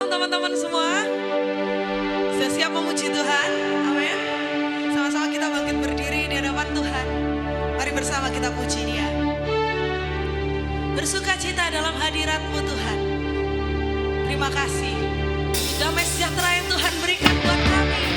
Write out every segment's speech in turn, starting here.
malam teman-teman semua. Sudah siap memuji Tuhan? Amin. Sama-sama kita bangkit berdiri di hadapan Tuhan. Mari bersama kita puji Dia. Bersukacita dalam hadirat-Mu Tuhan. Terima kasih. Damai sejahtera yang Tuhan berikan buat kami.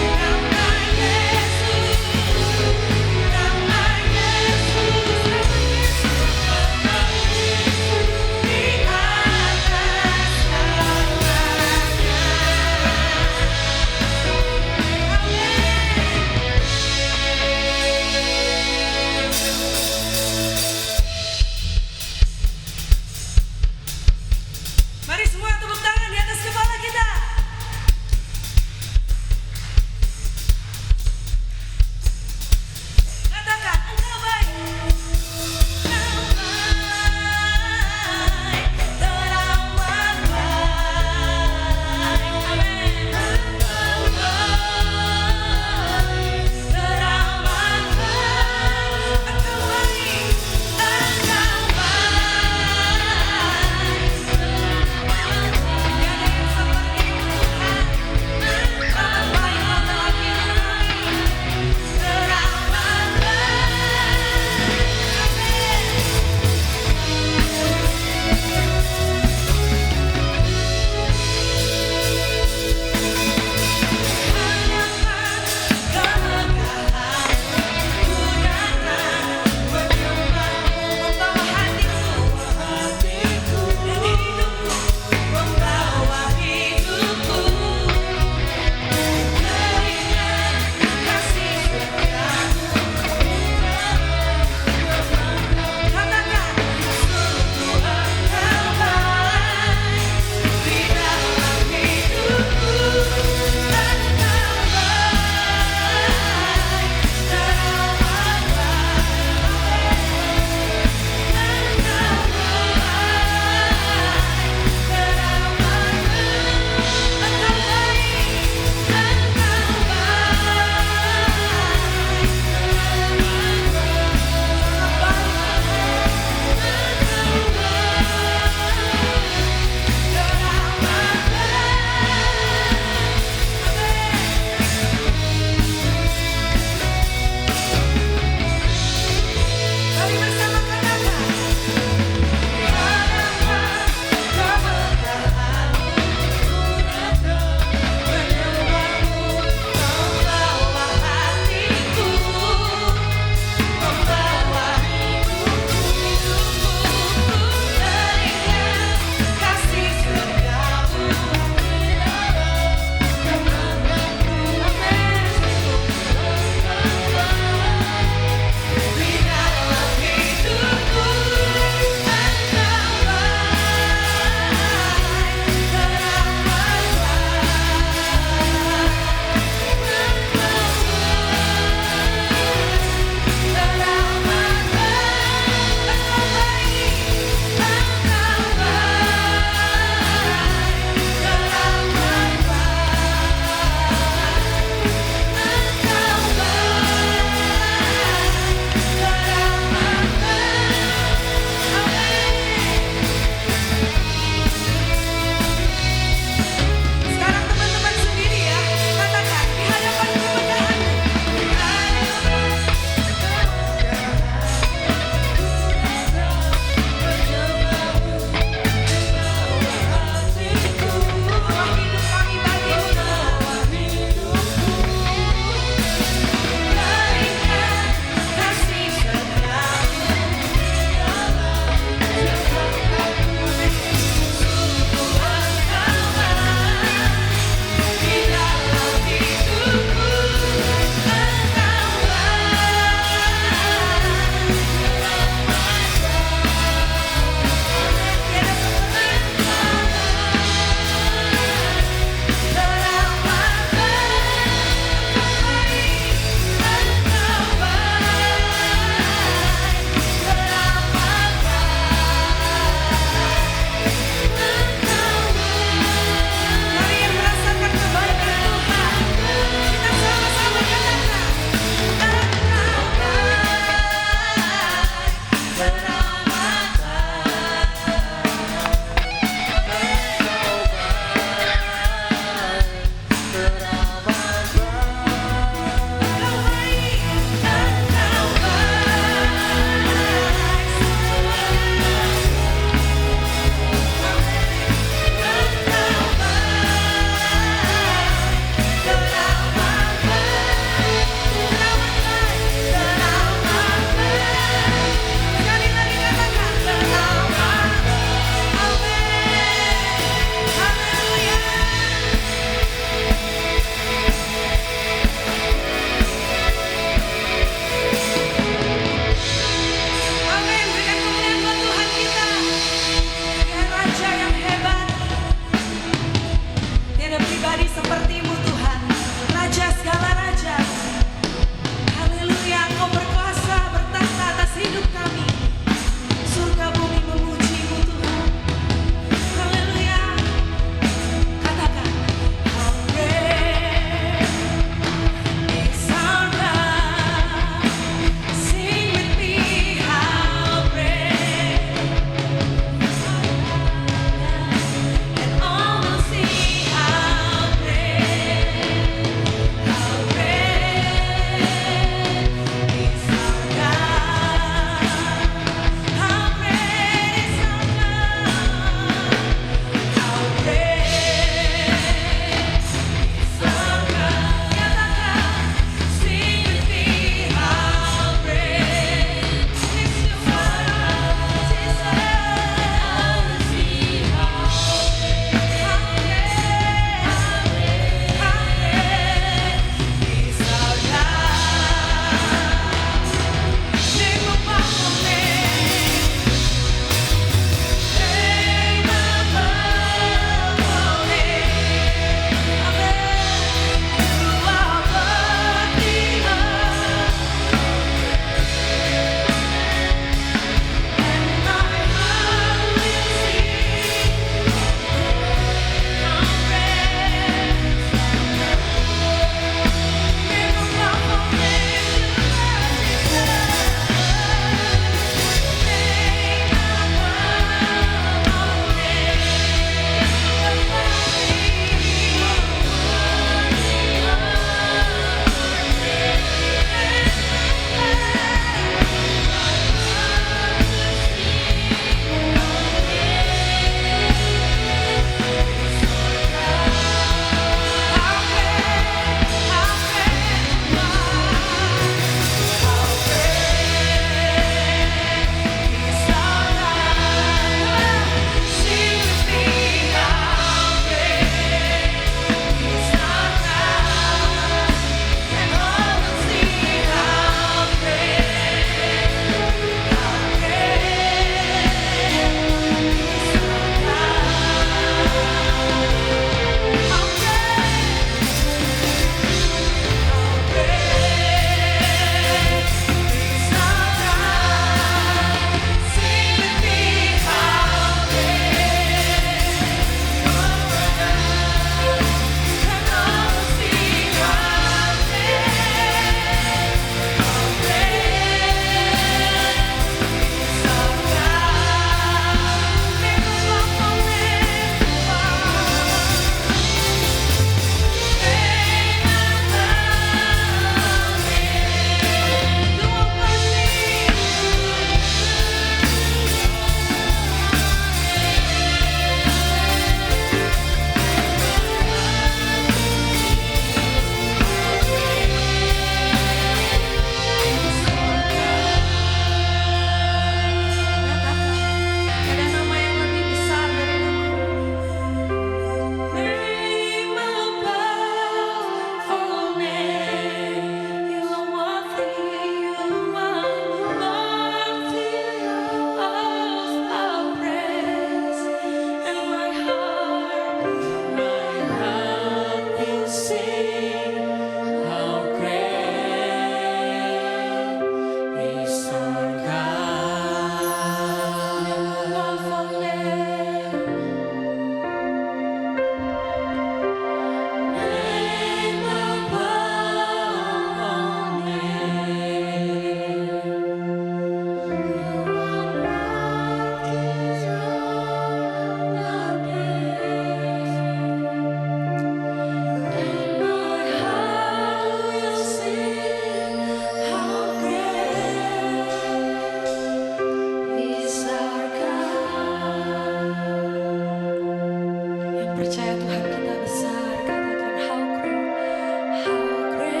Percaya Tuhan kita besar, katakan how great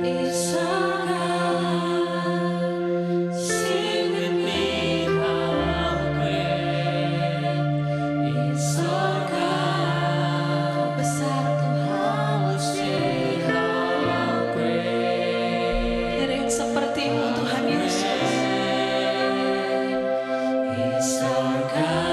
is our God. Sing with me, how great is our God. Besar Tuhan, sing how great. Tiada yang seperti-Mu Tuhan Yesus. Is our God.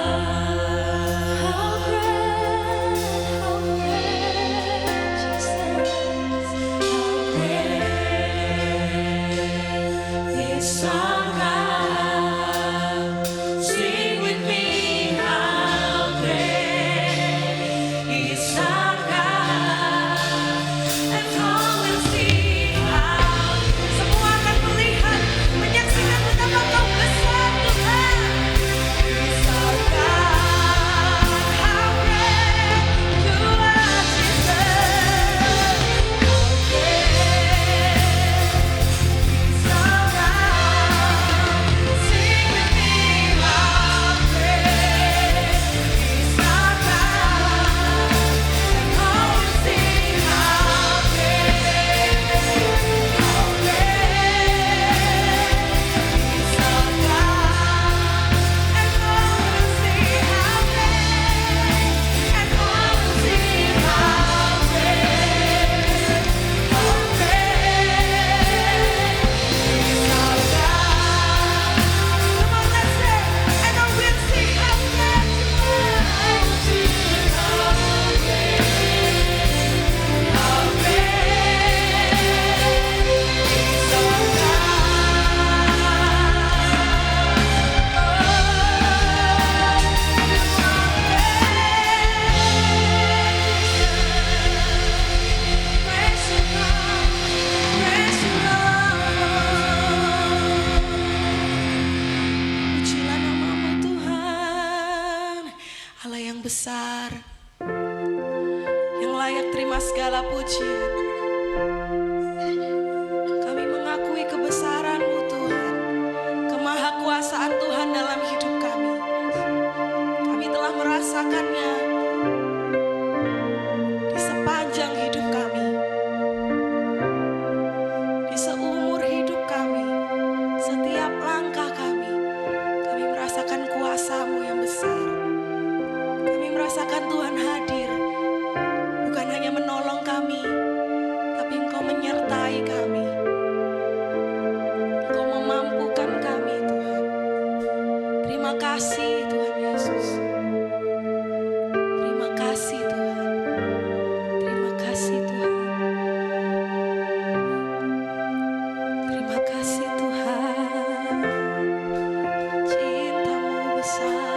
Besar, yang layak terima segala pujian. Kami mengakui kebesaran-Mu Tuhan, kemahakuasaan Tuhan dalam hidup kami. Kami telah merasakannya di sepanjang hidup kami, di seumur hidup kami, setiap langkah kami merasakan kuasa-Mu yang besar. Merasakan Tuhan hadir, bukan hanya menolong kami, tapi Engkau menyertai kami. Engkau memampukan kami, Tuhan. Terima kasih Tuhan Yesus. Terima kasih Tuhan. Terima kasih Tuhan. Terima kasih Tuhan. Cinta-Mu besar.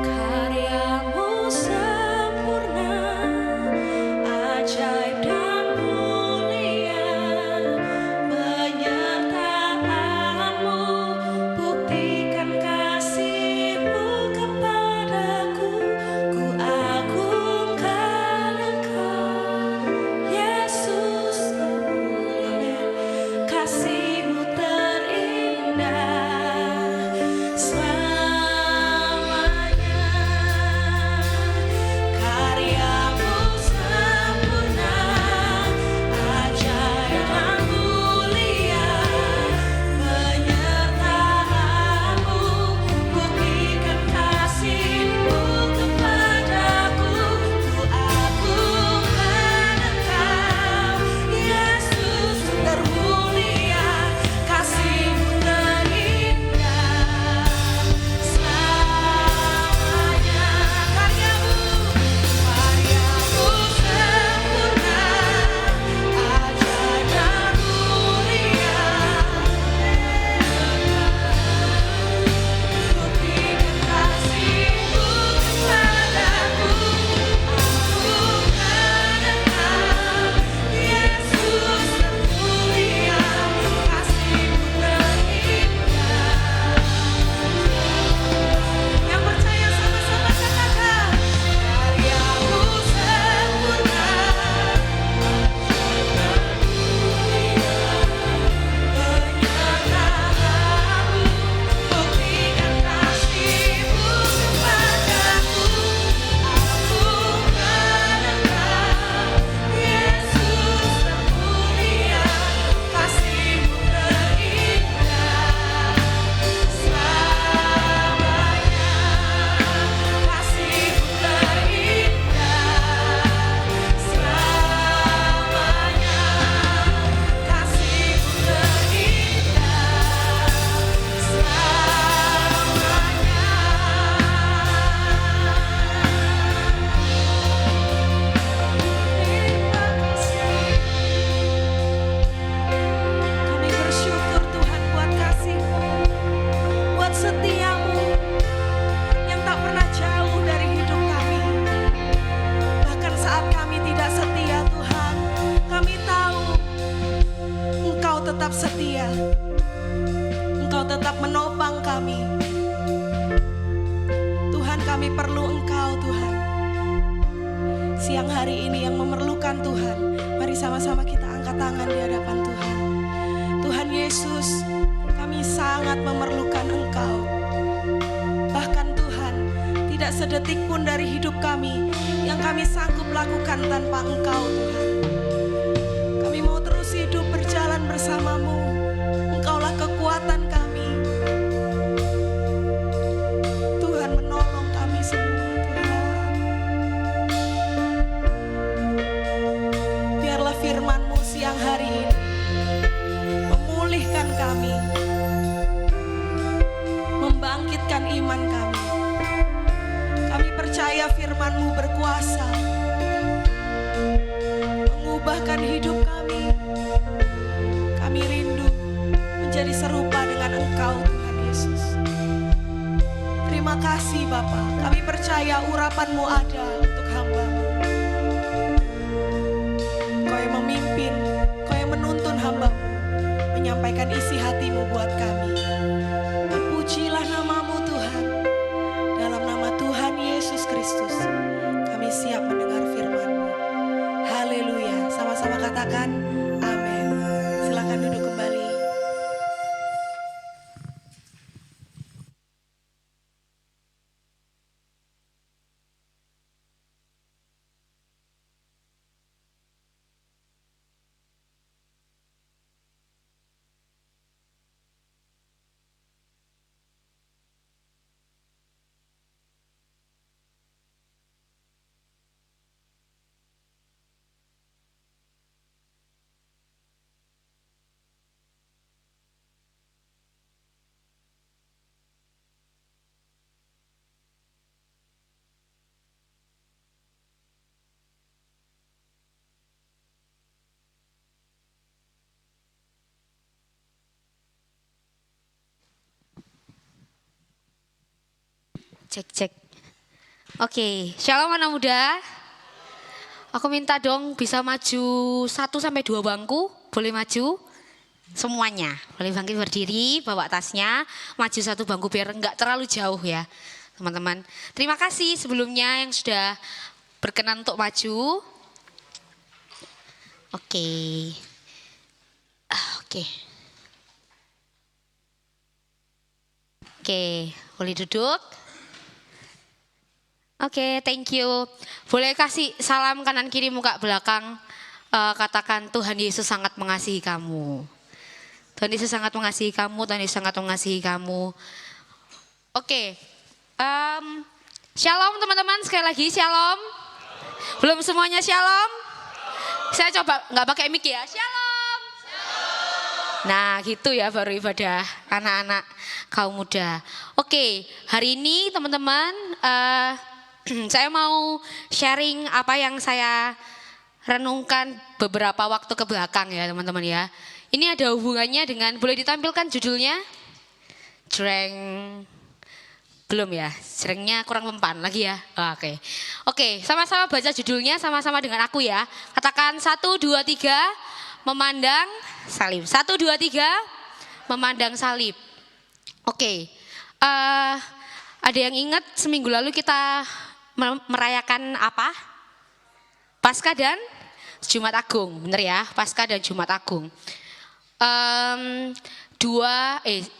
Karya-Mu sempurna. tetap setia. Engkau tetap menopang kami. Tuhan, kami perlu Engkau Tuhan. Siang hari ini yang memerlukan Tuhan, mari sama-sama kita angkat tangan di hadapan Tuhan. Tuhan Yesus, kami sangat memerlukan Engkau. Bahkan Tuhan, tidak sedetik pun dari hidup kami yang kami sanggup lakukan tanpa Engkau Tuhan. Kami mau terus hidup berjalan bersamamu. Engkaulah kekuatan kami. Tuhan, menolong kami semua Tuhan. Biarlah firman-Mu siang hari ini memulihkan kami, membangkitkan iman kami. Kami percaya firman-Mu berkuasa mengubahkan hidup kami. Kami rindu menjadi serupa dengan Engkau Tuhan Yesus. Terima kasih Bapa, kami percaya urapan-Mu ada untuk hamba-Mu. Kau yang memimpin, Kau yang menuntun hamba-Mu menyampaikan isi hati-Mu buat kami. Terpujilah nama-Mu Tuhan. Dalam nama Tuhan Yesus Kristus, kami siap mendengar firman-Mu. Haleluya. Sama-sama katakan amin. Silakan duduk kembali. Cek. Oke, shalom anak muda. Aku minta dong bisa maju 1-2 bangku, boleh maju semuanya. Boleh bangkit berdiri, bawa tasnya, maju 1 bangku biar enggak terlalu jauh ya teman-teman. Terima kasih sebelumnya yang sudah berkenan untuk maju. Oke. Oke, boleh duduk. Oke, thank you. Boleh kasih salam kanan kiri muka belakang. Katakan Tuhan Yesus sangat mengasihi kamu. Tuhan Yesus sangat mengasihi kamu. Tuhan Yesus sangat mengasihi kamu. Oke, shalom teman-teman, sekali lagi shalom. Belum semuanya shalom. Saya coba nggak pakai mic ya. Shalom. Nah gitu ya baru ibadah anak-anak kaum muda. Oke, hari ini teman-teman saya mau sharing apa yang saya renungkan beberapa waktu ke belakang ya teman-teman ya. Ini ada hubungannya dengan, boleh ditampilkan judulnya? Jreng. Belum ya, jrengnya kurang mempan lagi ya. Oke, sama-sama baca judulnya sama-sama dengan aku ya. Katakan 1, 2, 3, memandang salib. 1, 2, 3, memandang salib. Oke, ada yang ingat seminggu lalu kita merayakan apa? Paskah dan Jumat Agung, bener ya? Paskah dan Jumat Agung.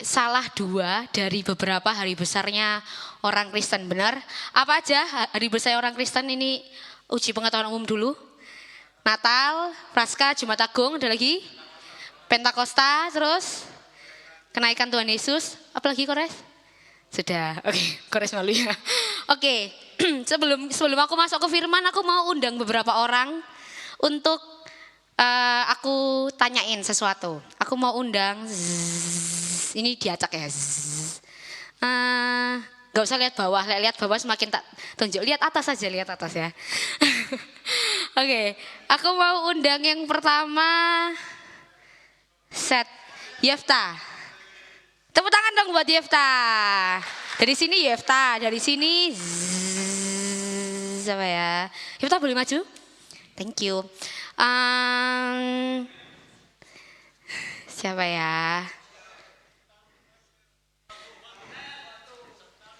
Salah dua dari beberapa hari besarnya orang Kristen, benar? Apa aja hari besar orang Kristen ini? Uji pengetahuan umum dulu. Natal, Paskah, Jumat Agung, ada lagi? Pentakosta, terus kenaikan Tuhan Yesus, apalagi Kores? Sudah, oke, Kores malu ya. Oke, sebelum aku masuk ke firman, aku mau undang beberapa orang untuk aku tanyain sesuatu. Aku mau undang, ini diacak ya. Gak usah lihat bawah, lihat bawah semakin tak tunjuk. Lihat atas saja, lihat atas ya. Oke, aku mau undang yang pertama, Yefta. Tepuk tangan dong buat Yefta. Dari sini Yefta, dari sini siapa ya? Yefta boleh maju? Thank you. Siapa ya?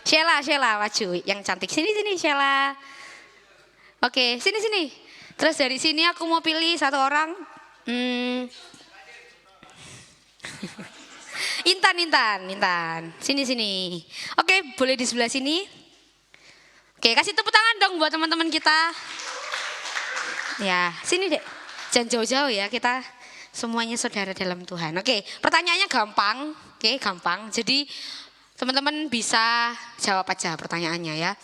Sheila maju yang cantik. Sini Sheila. Oke, sini. Terus dari sini aku mau pilih satu orang. Intan. Sini. Oke, boleh di sebelah sini. Oke, kasih tepuk tangan dong buat teman-teman kita. Ya, sini dek. Jangan jauh-jauh ya, kita semuanya saudara dalam Tuhan. Oke, pertanyaannya gampang. Oke, gampang. Jadi teman-teman bisa jawab aja pertanyaannya ya.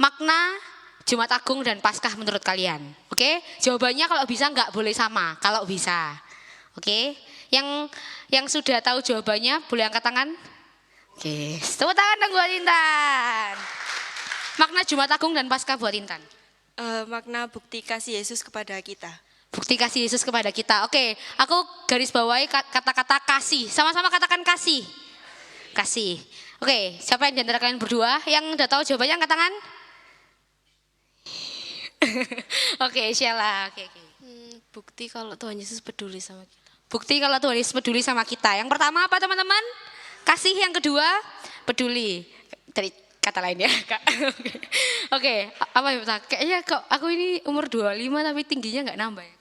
Makna Jumat Agung dan Paskah menurut kalian. Oke, jawabannya kalau bisa nggak boleh sama, kalau bisa. Oke, yang sudah tahu jawabannya boleh angkat tangan. Oke, tepuk tangan dong buat Intan. Makna Jumat Agung dan Paskah buat Intan. Makna bukti kasih Yesus kepada kita. Bukti kasih Yesus kepada kita. Oke, aku garis bawahi kata-kata kasih. Sama-sama katakan kasih. Kasih. Oke, siapa yang di antara kalian berdua yang udah tahu jawabannya angkat tangan? Oke, Sheila. Oke. Bukti kalau Tuhan Yesus peduli sama kita. Bukti kalau Tuhan Yesus peduli sama kita. Yang pertama apa teman-teman? Kasih. Yang kedua peduli. Dari kata lain ya Kak. Oke, apa ya Pak? Kayaknya kok aku ini umur 25 tapi tingginya nggak nambah ya.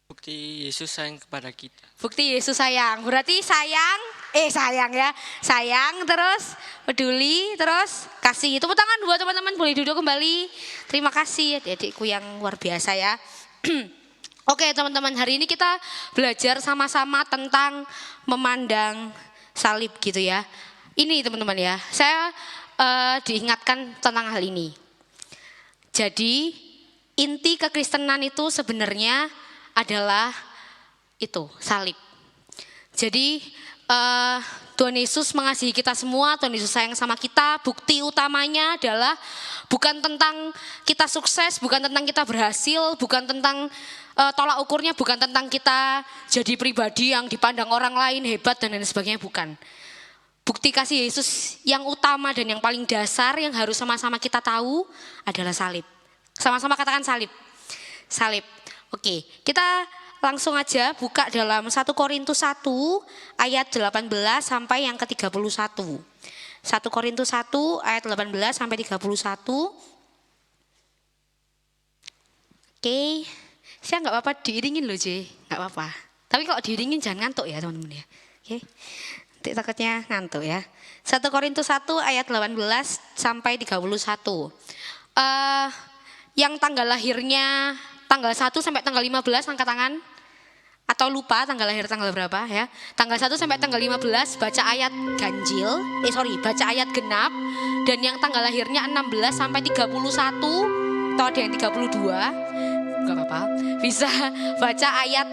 Bukti Yesus sayang kepada kita. Bukti Yesus sayang. Berarti sayang ya. Sayang terus peduli terus kasih. Tepuk tangan buat teman-teman, boleh duduk kembali. Terima kasih adik-adikku yang luar biasa ya. Oke teman-teman, hari ini kita belajar sama-sama tentang memandang salib gitu ya. Ini teman-teman ya, saya diingatkan tentang hal ini. Jadi inti kekristenan itu sebenarnya adalah itu, salib. Jadi Tuhan Yesus mengasihi kita semua, Tuhan Yesus sayang sama kita. Bukti utamanya adalah bukan tentang kita sukses, bukan tentang kita berhasil, bukan tentang tolak ukurnya, bukan tentang kita jadi pribadi yang dipandang orang lain hebat dan lain sebagainya, bukan. Bukti kasih Yesus yang utama dan yang paling dasar yang harus sama-sama kita tahu adalah salib. Sama-sama katakan salib. Salib. Oke, kita langsung aja buka dalam 1 Korintus 1 ayat 18 sampai yang ke-31. 1 Korintus 1 ayat 18 sampai 31. Oke, saya nggak apa-apa diiringin loh J, nggak apa-apa. Tapi kalau diiringin jangan ngantuk ya teman-teman ya. Oke, nanti takutnya ngantuk ya. 1 Korintus 1 ayat 18 sampai 31. Yang tanggal lahirnya tanggal 1 sampai tanggal 15 angkat tangan. Atau lupa tanggal lahir tanggal berapa ya. Tanggal 1 sampai tanggal 15 baca ayat ganjil. Baca ayat genap. Dan yang tanggal lahirnya 16 sampai 31 atau ada yang 32. Enggak apa-apa. Bisa baca ayat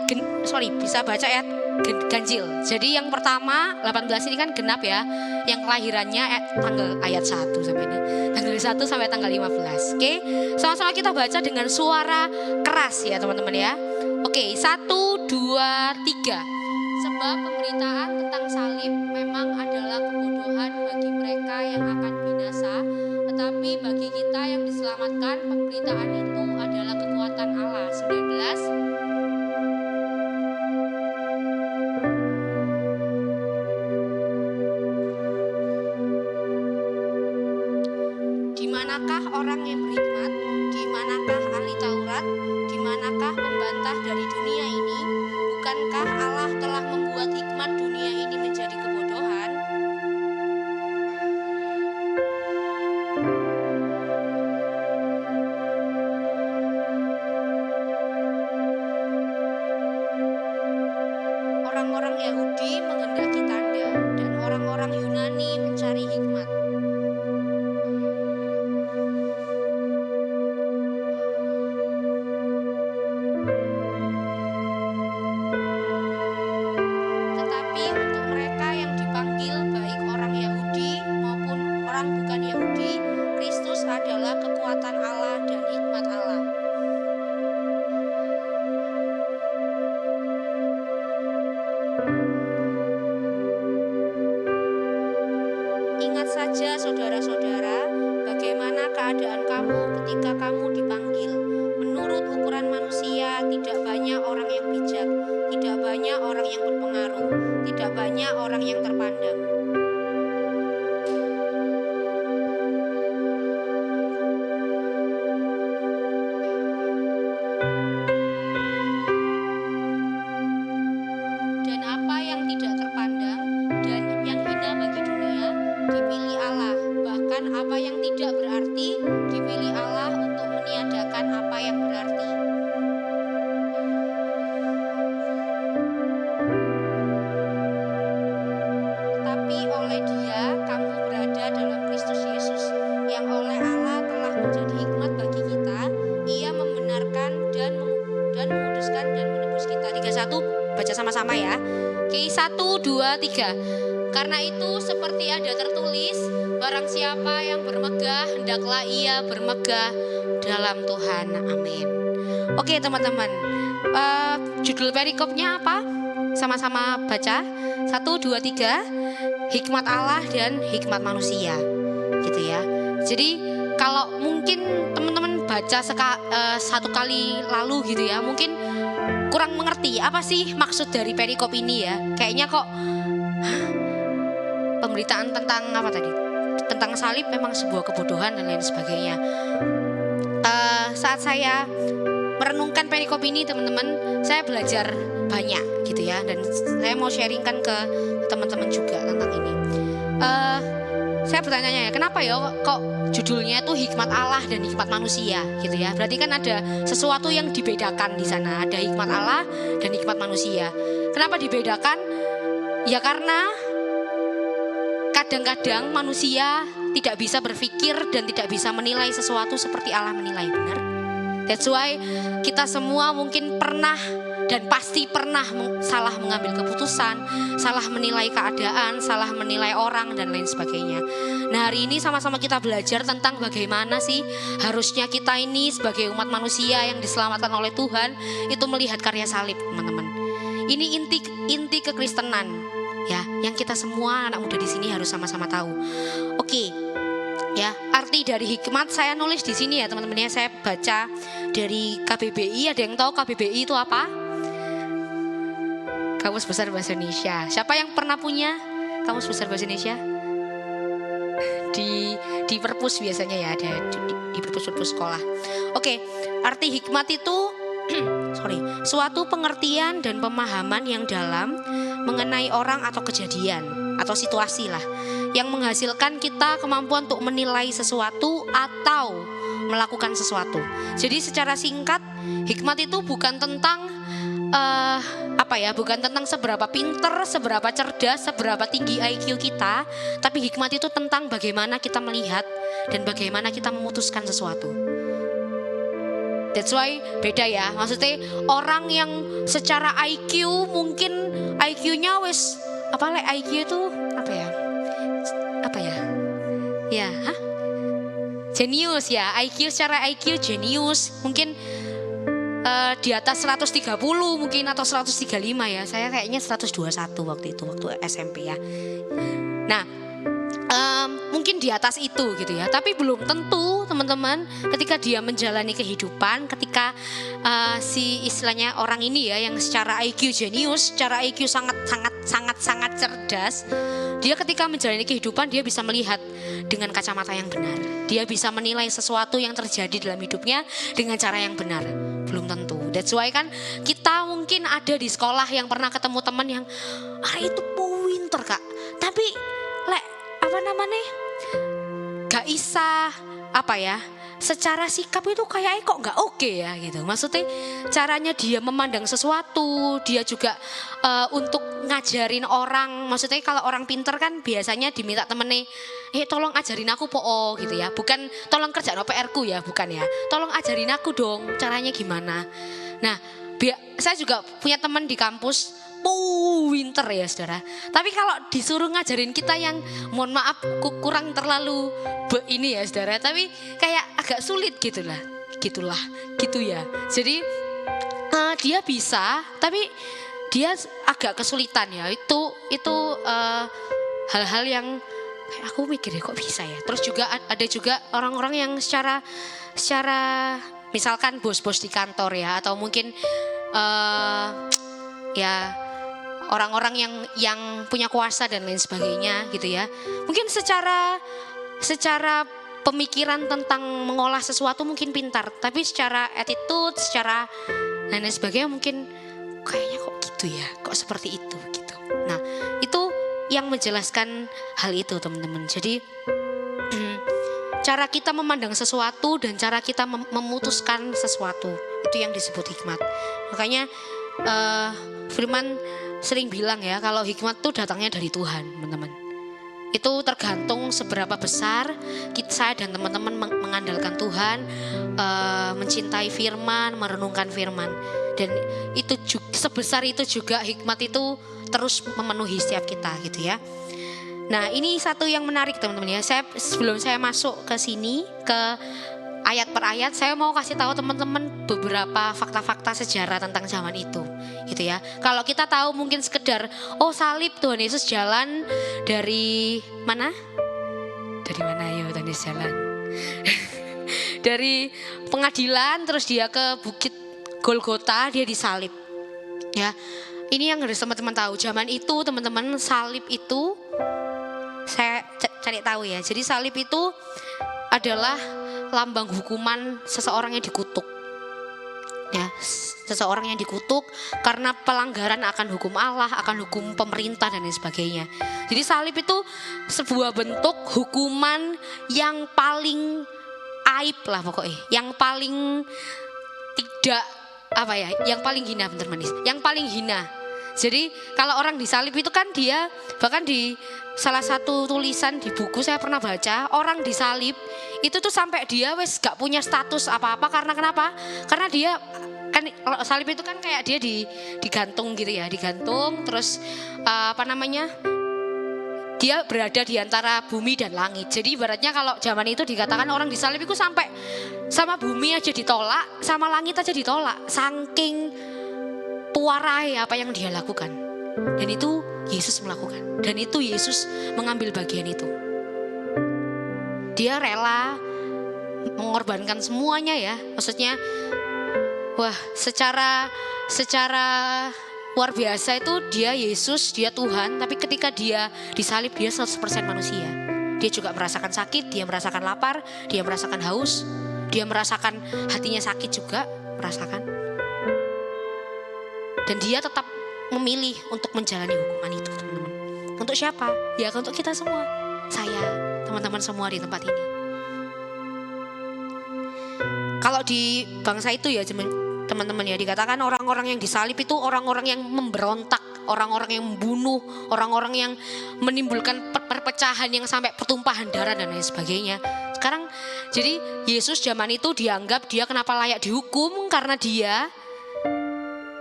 ganjil. Jadi yang pertama 18 ini kan genap ya. Yang kelahirannya ayat 1 sampai ini. Tanggal 1 sampai tanggal 15. Oke. Sama-sama kita baca dengan suara keras ya teman-teman ya. Oke, 1, 2, 3. Sebab pemberitaan tentang salib memang adalah kebodohan bagi mereka yang akan binasa, tetapi bagi kita yang diselamatkan pemberitaan itu adalah kekuatan Allah. 19. Di manakah orang yang berhikmat? Di manakah ahli Taurat? Di manakah pembantah dari dunia ini? Bukankah Allah telah membuat hikmat dunia ini menjadi kebodohan? Orang-orang Yahudi menghendaki tanda dan orang-orang Yunani mencari hikmat. Tetapi untuk mereka yang dipanggil baik orang Yahudi maupun orang bukan Yahudi, Kristus adalah kekuatan Allah dan hikmat Allah. Ingat saja saudara-saudara, bagaimana keadaan kamu ketika kamu dipanggil. Menurut ukuran manusia, tidak banyak orang yang bijak, tidak banyak orang yang berpengaruh, tidak banyak orang yang terpandang. Dan apa yang tidak terpandang dan yang hina bagi dunia dipilih Allah. Bahkan apa yang tidak berarti dipilih Allah untuk meniadakan apa yang berarti. Tapi oleh Dia kamu berada dalam Kristus Yesus, yang oleh Allah telah menjadi hikmat bagi kita. Ia membenarkan dan menguduskan dan menebus kita. 31 baca sama-sama ya. Oke, 1, 2, 3. Karena itu seperti ada tertulis, barang siapa yang bermegah, hendaklah ia bermegah dalam Tuhan. Amin. Oke teman-teman, judul perikopnya apa? Sama-sama baca. 1, 2, 3. Hikmat Allah dan hikmat manusia. Gitu ya. Jadi kalau mungkin teman-teman baca satu kali lalu gitu ya, mungkin kurang mengerti apa sih maksud dari perikop ini ya. Kayaknya kok pemberitaan tentang apa tadi? Tentang salib memang sebuah kebodohan dan lain sebagainya. Saat saya merenungkan perikop ini teman-teman, saya belajar banyak gitu ya. Dan saya mau sharingkan ke teman-teman juga tentang ini. Saya bertanya ya, kenapa ya kok judulnya itu hikmat Allah dan hikmat manusia gitu ya. Berarti kan ada sesuatu yang dibedakan di sana. Ada hikmat Allah dan hikmat manusia. Kenapa dibedakan? Ya karena kadang-kadang manusia tidak bisa berpikir dan tidak bisa menilai sesuatu seperti Allah menilai, benar? That's why kita semua mungkin pernah dan pasti pernah salah mengambil keputusan, salah menilai keadaan, salah menilai orang dan lain sebagainya. Nah hari ini sama-sama kita belajar tentang bagaimana sih harusnya kita ini sebagai umat manusia yang diselamatkan oleh Tuhan itu melihat karya salib, teman-teman. Ini inti kekristenan ya, yang kita semua anak muda di sini harus sama-sama tahu. Oke. Ya, arti dari hikmat saya nulis di sini ya teman-teman ya. Saya baca dari KBBI. Ada yang tahu KBBI itu apa? Kamus Besar Bahasa Indonesia. Siapa yang pernah punya Kamus Besar Bahasa Indonesia? Di perpus biasanya ya, ada di perpus sekolah. Oke, arti hikmat itu suatu pengertian dan pemahaman yang dalam mengenai orang atau kejadian atau situasi lah, yang menghasilkan kita kemampuan untuk menilai sesuatu atau melakukan sesuatu. Jadi secara singkat, hikmat itu bukan tentang bukan tentang seberapa pinter, seberapa cerdas, seberapa tinggi IQ kita, tapi hikmat itu tentang bagaimana kita melihat dan bagaimana kita memutuskan sesuatu. That's why beda ya. Maksudnya orang yang secara IQ mungkin IQ-nya wes IQ itu jenius ya. IQ secara IQ jenius mungkin di atas 130 mungkin atau 135 ya. Saya kayaknya 121 waktu SMP ya. Nah, mungkin di atas itu gitu ya. Tapi belum tentu teman-teman ketika dia menjalani kehidupan, ketika si istilahnya orang ini ya yang secara IQ jenius, secara IQ sangat cerdas, dia ketika menjalani kehidupan dia bisa melihat dengan kacamata yang benar. Dia bisa menilai sesuatu yang terjadi dalam hidupnya dengan cara yang benar. Belum tentu. That's why kan kita mungkin ada di sekolah yang pernah ketemu teman yang itu pinter kak, tapi gak isa secara sikap itu kayaknya kok gak oke ya gitu. Maksudnya caranya dia memandang sesuatu, dia juga untuk ngajarin orang. Maksudnya kalau orang pinter kan biasanya diminta temennya, tolong ajarin aku gitu ya. Bukan tolong kerjain PR-ku ya, bukan ya. Tolong ajarin aku dong caranya gimana. Nah saya juga punya teman di kampus, pinter ya saudara. Tapi kalau disuruh ngajarin kita yang mohon maaf kurang terlalu ini ya saudara, tapi kayak agak sulit gitu ya. Jadi dia bisa, tapi dia agak kesulitan ya. Itu hal-hal yang kayak aku mikir kok bisa ya. Terus juga ada juga orang-orang yang secara misalkan bos-bos di kantor ya, atau mungkin ya orang-orang yang punya kuasa dan lain sebagainya gitu ya. Mungkin secara pemikiran tentang mengolah sesuatu mungkin pintar, tapi secara attitude, secara lain sebagainya mungkin kayaknya kok gitu ya, kok seperti itu gitu. Nah, itu yang menjelaskan hal itu teman-teman. Jadi cara kita memandang sesuatu dan cara kita memutuskan sesuatu itu yang disebut hikmat. Makanya Firman sering bilang ya, kalau hikmat itu datangnya dari Tuhan, teman-teman. Itu tergantung seberapa besar saya dan teman-teman mengandalkan Tuhan, mencintai firman, merenungkan firman. Dan itu juga, sebesar itu juga hikmat itu terus memenuhi setiap kita gitu ya. Nah, ini satu yang menarik teman-teman ya. Sebelum saya masuk ke sini, ke ayat per ayat, saya mau kasih tahu teman-teman beberapa fakta-fakta sejarah tentang zaman itu gitu ya. Kalau kita tahu mungkin sekedar salib, Tuhan Yesus jalan dari mana? Dari mana ya Tuhan Yesus jalan? Dari pengadilan terus dia ke bukit Golgota, dia disalib. Ya. Ini yang harus teman-teman tahu. Zaman itu teman-teman, salib itu saya cari tahu ya. Jadi salib itu adalah lambang hukuman seseorang yang dikutuk. Ya, seseorang yang dikutuk karena pelanggaran akan hukum Allah, akan hukum pemerintah dan lain sebagainya. Jadi salib itu sebuah bentuk hukuman yang paling aib lah pokoknya, yang paling tidak yang paling hina, bener manis, yang paling hina. Jadi kalau orang disalib itu kan dia, bahkan di salah satu tulisan di buku saya pernah baca, orang disalib itu tuh sampai dia wes gak punya status apa-apa. Karena kenapa? Karena dia kan salib itu kan kayak dia digantung gitu ya, digantung terus dia berada di antara bumi dan langit. Jadi ibaratnya kalau zaman itu dikatakan orang disalib itu sampai sama bumi aja ditolak, sama langit aja ditolak. Saking puarai apa yang dia lakukan. Dan itu Yesus melakukan. Dan itu Yesus mengambil bagian itu. Dia rela mengorbankan semuanya ya. Maksudnya secara luar biasa itu dia Yesus, dia Tuhan, tapi ketika dia disalib dia 100% manusia. Dia juga merasakan sakit, dia merasakan lapar, dia merasakan haus, dia merasakan hatinya sakit juga, merasakan. Dan dia tetap memilih untuk menjalani hukuman itu, teman-teman. Untuk siapa? Ya untuk kita semua. Saya, teman-teman semua di tempat ini. Kalau di bangsa itu ya teman-teman ya, dikatakan orang-orang yang disalib itu orang-orang yang memberontak, orang-orang yang membunuh, orang-orang yang menimbulkan perpecahan yang sampai pertumpahan darah dan lain sebagainya. Sekarang jadi Yesus zaman itu dianggap dia kenapa layak dihukum karena dia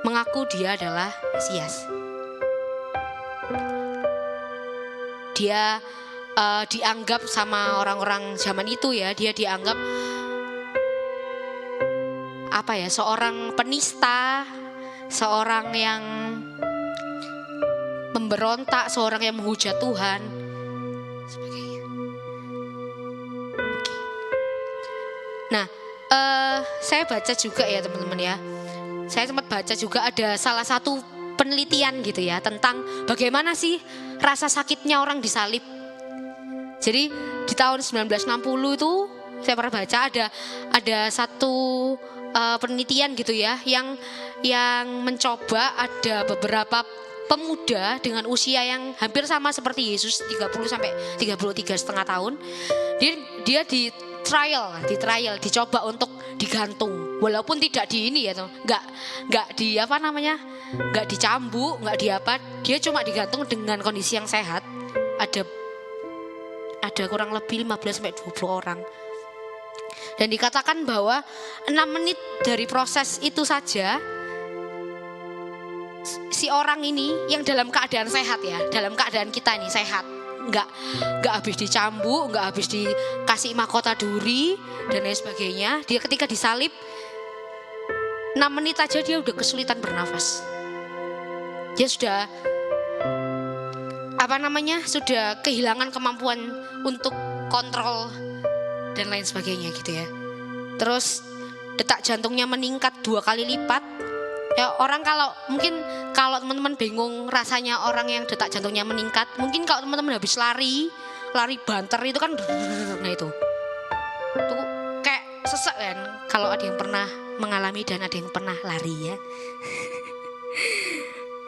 mengaku dia adalah Mesias. Dia dianggap sama orang-orang zaman itu ya, dia dianggap seorang penista, seorang yang memberontak, seorang yang menghujat Tuhan, sebagainya. Oke. Nah, saya baca juga ya teman-teman ya. Saya sempat baca juga ada salah satu penelitian gitu ya tentang bagaimana sih rasa sakitnya orang disalib. Jadi di tahun 1960 itu saya pernah baca ada satu penelitian gitu ya yang mencoba, ada beberapa pemuda dengan usia yang hampir sama seperti Yesus, 30 sampai 33,5 tahun. Dia di trial, dicoba untuk digantung. Walaupun tidak di ini ya, enggak dicambuk, enggak dia cuma digantung dengan kondisi yang sehat. Ada kurang lebih 15 sampai 20 orang. Dan dikatakan bahwa 6 menit dari proses itu saja si orang ini yang dalam keadaan sehat ya, dalam keadaan kita ini sehat, nggak habis dicambuk, nggak habis dikasih mahkota duri dan lain sebagainya, dia ketika disalib 6 menit aja dia udah kesulitan bernafas. Dia sudah sudah kehilangan kemampuan untuk kontrol dan lain sebagainya gitu ya. Terus detak jantungnya meningkat 2 kali lipat Ya orang kalau teman-teman bingung rasanya orang yang detak jantungnya meningkat, mungkin kalau teman-teman habis lari banter itu kan, nah itu kayak sesek kan. Kalau ada yang pernah mengalami dan ada yang pernah lari ya.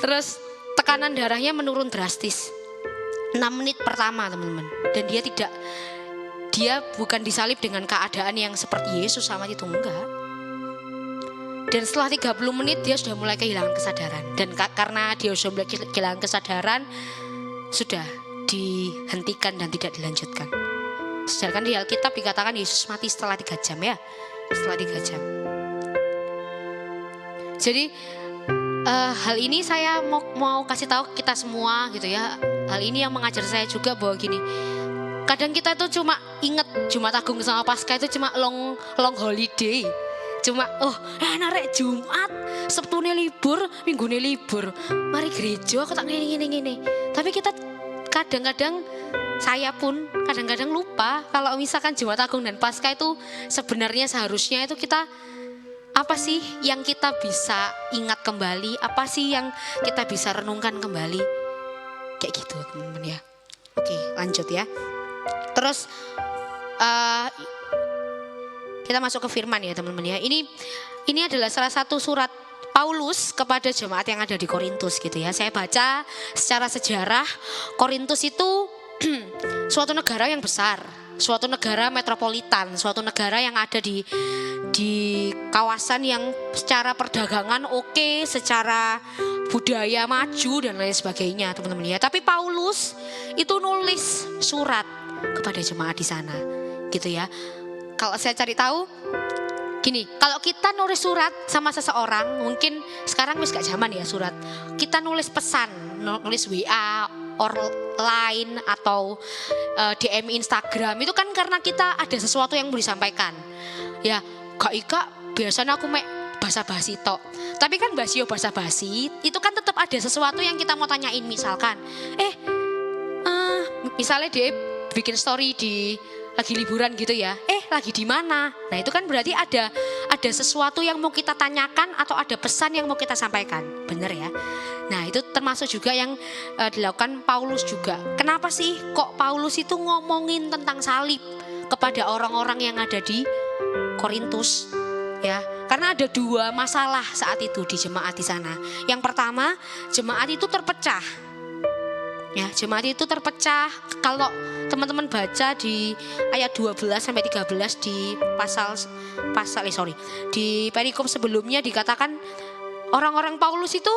Terus tekanan darahnya menurun drastis 6 menit pertama teman-teman. Dan dia bukan disalib dengan keadaan yang seperti Yesus sama itu, enggak. Dan setelah 30 menit dia sudah mulai kehilangan kesadaran. Dan karena dia sudah mulai kehilangan kesadaran, sudah dihentikan dan tidak dilanjutkan. Sedangkan di Alkitab dikatakan Yesus mati setelah 3 jam ya. Setelah 3 jam. Jadi hal ini saya mau kasih tahu kita semua gitu ya. Hal ini yang mengajar saya juga bahwa gini, kadang kita itu cuma ingat Jumat Agung sama Paskah itu cuma long holiday. Cuma narek Jumat, Sabtune libur, Minggune libur. Mari gereja kok tak ngene. Tapi kita kadang-kadang, saya pun kadang-kadang lupa kalau misalkan Jumat Agung dan Paskah itu sebenarnya seharusnya itu kita apa sih yang kita bisa ingat kembali, apa sih yang kita bisa renungkan kembali. Kayak gitu teman-teman ya. Oke, lanjut ya. Terus kita masuk ke firman ya teman-teman ya. Ini adalah salah satu surat Paulus kepada jemaat yang ada di Korintus gitu ya. Saya baca secara sejarah, Korintus itu suatu negara yang besar, suatu negara metropolitan, suatu negara yang ada di kawasan yang secara perdagangan oke, secara budaya maju dan lain sebagainya teman-teman ya. Tapi Paulus itu nulis surat kepada jemaat di sana gitu ya. Kalau saya cari tahu gini, kalau kita nulis surat sama seseorang, mungkin sekarang wis gak zaman ya surat. Kita nulis pesan, nulis WA, or line atau DM Instagram itu kan karena kita ada sesuatu yang mau disampaikan. Ya, gak ika biasanya aku basa-basi tok. Tapi kan basa-basi itu kan tetap ada sesuatu yang kita mau tanyain, misalkan misalnya dia bikin story lagi liburan gitu ya. Lagi di mana? Nah, itu kan berarti ada sesuatu yang mau kita tanyakan atau ada pesan yang mau kita sampaikan. Bener ya? Nah, itu termasuk juga yang dilakukan Paulus juga. Kenapa sih kok Paulus itu ngomongin tentang salib kepada orang-orang yang ada di Korintus? Ya, karena ada 2 masalah saat itu di jemaat di sana. Yang pertama, jemaat itu terpecah. Ya, jemaat itu terpecah. Kalau teman-teman baca di ayat 12 sampai 13 di di perikop sebelumnya dikatakan orang-orang Paulus itu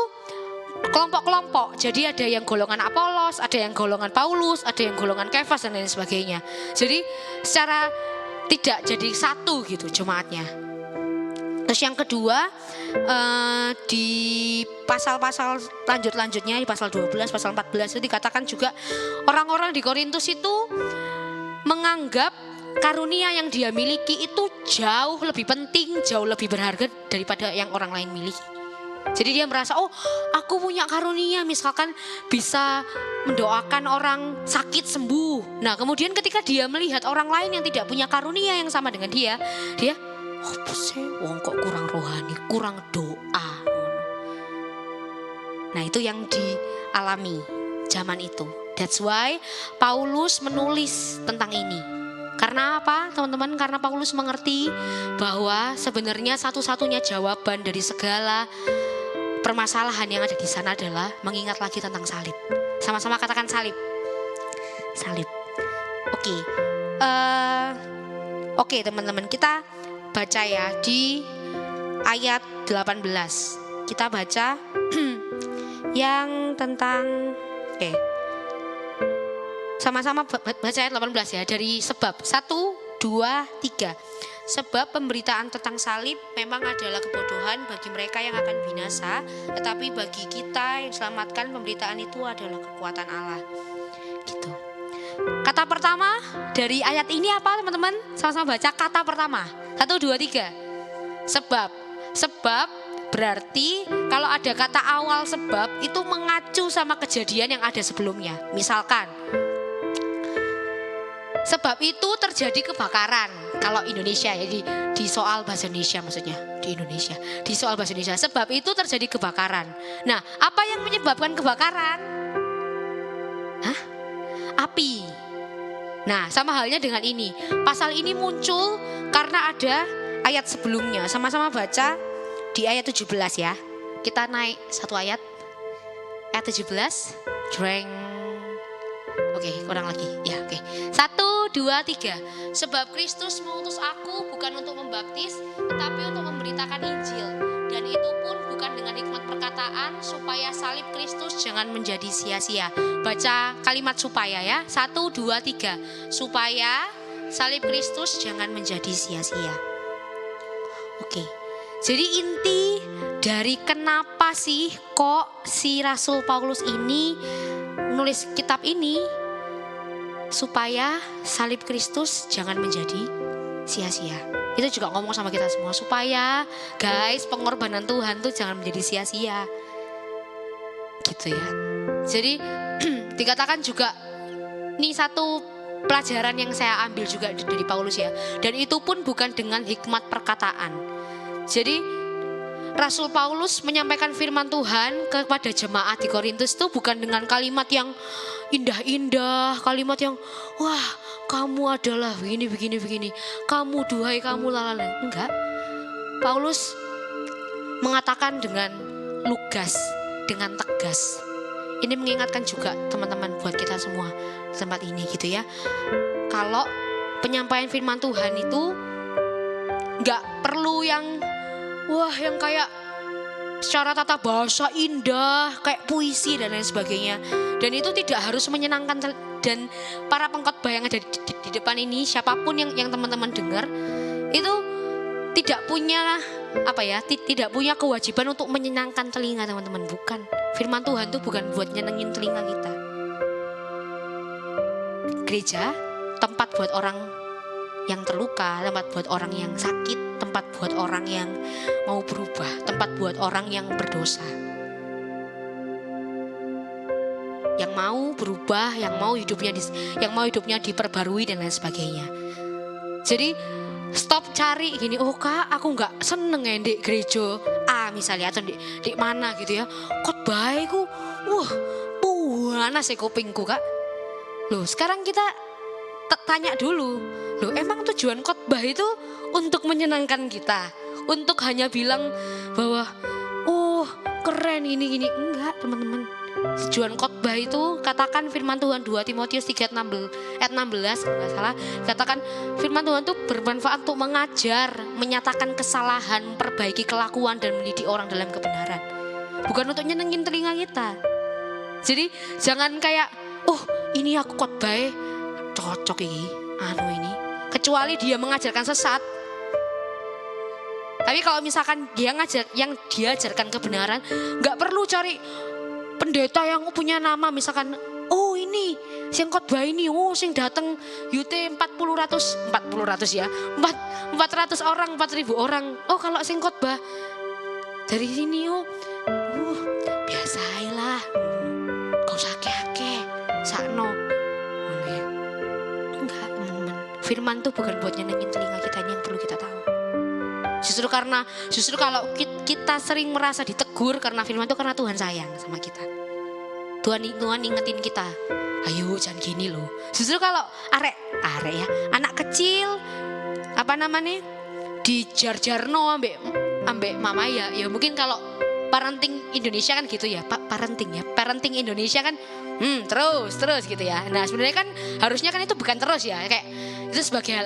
kelompok-kelompok. Jadi ada yang golongan Apolos, ada yang golongan Paulus, ada yang golongan Kefas dan lain sebagainya. Jadi secara tidak jadi satu gitu jemaatnya. Terus yang kedua, di pasal-pasal lanjutnya di pasal 12, pasal 14 itu dikatakan juga orang-orang di Korintus itu menganggap karunia yang dia miliki itu jauh lebih penting, jauh lebih berharga daripada yang orang lain miliki. Jadi dia merasa, aku punya karunia, misalkan bisa mendoakan orang sakit sembuh. Nah, kemudian ketika dia melihat orang lain yang tidak punya karunia yang sama dengan dia apa sih, wong kok kurang rohani, kurang doa. Nah, itu yang dialami zaman itu. That's why Paulus menulis tentang ini. Karena apa teman-teman? Karena Paulus mengerti bahwa sebenarnya satu-satunya jawaban dari segala permasalahan yang ada di sana adalah mengingat lagi tentang salib. Sama-sama katakan salib. Salib. Oke teman-teman, kita baca ya di ayat 18. Kita baca yang tentang sama-sama baca ayat 18 ya, dari sebab 1, 2, 3. Sebab pemberitaan tentang salib memang adalah kebodohan bagi mereka yang akan binasa, tetapi bagi kita yang selamatkan pemberitaan itu adalah kekuatan Allah. Gitu. Kata pertama dari ayat ini apa teman-teman? Sama-sama baca kata pertama. 1, 2, 3. Sebab. Sebab berarti kalau ada kata awal sebab itu mengacu sama kejadian yang ada sebelumnya. Misalkan sebab itu terjadi kebakaran. kalau Indonesia ya di soal bahasa Indonesia maksudnya di Indonesia di soal bahasa Indonesia sebab itu terjadi kebakaran. Nah, apa yang menyebabkan kebakaran? Hah? Api. Nah, sama halnya dengan ini. Pasal ini muncul karena ada ayat sebelumnya. Sama-sama baca di ayat 17 ya. Kita naik satu ayat. Ayat 17. Dreng. Oke, kurang lagi. Ya, oke. 1, 2, 3. Sebab Kristus mengutus aku bukan untuk membaptis, tetapi untuk memberitakan Injil. Dan itu pun bukan dengan hikmat perkataan, supaya salib Kristus jangan menjadi sia-sia. Baca kalimat supaya ya. 1, 2, 3. Supaya salib Kristus jangan menjadi sia-sia. Oke. Jadi inti dari kenapa sih kok si Rasul Paulus ini nulis kitab ini, supaya salib Kristus jangan menjadi sia-sia. Itu juga ngomong sama kita semua, supaya guys pengorbanan Tuhan tuh jangan menjadi sia-sia. Gitu ya. Jadi dikatakan juga, nih satu pelajaran yang saya ambil juga dari Paulus ya. Dan itu pun bukan dengan hikmat perkataan. Jadi Rasul Paulus menyampaikan firman Tuhan kepada jemaat di Korintus itu bukan dengan kalimat yang indah-indah, kalimat yang wah kamu adalah begini, kamu duhai kamu lalala. Enggak. Paulus mengatakan dengan lugas, dengan tegas. Ini mengingatkan juga teman-teman buat kita semua di tempat ini gitu ya. Kalau penyampaian firman Tuhan itu enggak perlu yang wah yang kayak secara tata bahasa indah, kayak puisi dan lain sebagainya. Dan itu tidak harus menyenangkan. Dan para pengkhotbah yang ada di depan ini, siapapun yang teman-teman dengar, itu tidak punya tidak punya kewajiban untuk menyenangkan telinga teman-teman. Bukan. Firman Tuhan itu bukan buat nyenengin telinga kita. Gereja tempat buat orang yang terluka, tempat buat orang yang sakit, tempat buat orang yang mau berubah, tempat buat orang yang berdosa, yang mau berubah, yang mau hidupnya diperbarui dan lain sebagainya. Jadi stop cari gini, oh kak aku nggak seneng ya di gereja A misalnya atau di mana gitu ya, khotbahku wah panas ya kupingku kak. Loh sekarang kita tanya dulu, loh emang tujuan khotbah itu untuk menyenangkan kita, untuk hanya bilang bahwa oh keren ini enggak teman-teman. Tujuan khotbah itu katakan firman Tuhan 2 Timotius 3 ayat 16 enggak salah, katakan firman Tuhan itu bermanfaat untuk mengajar, menyatakan kesalahan, memperbaiki kelakuan dan mendidik orang dalam kebenaran. Bukan untuk nyenengin telinga kita. Jadi jangan kayak oh ini aku khotbah cocok ini ini, kecuali dia mengajarkan sesat. Tapi kalau misalkan dia yang dia ajarkan kebenaran, nggak perlu cari pendeta yang punya nama misalkan oh ini sing khotbah ini, oh sing datang yute 400 ya 400 orang 4.000 orang, oh kalau sing khotbah dari sini biasa lah, kau sakit sakno. Enggak teman-teman, firman tuh bukan buat nyenengin telinga kita, ini yang perlu kita tahu. Justru kalau kita sering merasa ditegur karena firman itu, karena Tuhan sayang sama kita. Tuhan ingetin kita, ayo jangan gini loh. Justru kalau arek ya, anak kecil dijar-jarno ambek mama ya mungkin kalau parenting Indonesia kan gitu ya, parenting Indonesia kan terus gitu ya. Nah sebenarnya kan harusnya kan itu bukan terus ya, kayak itu sebagai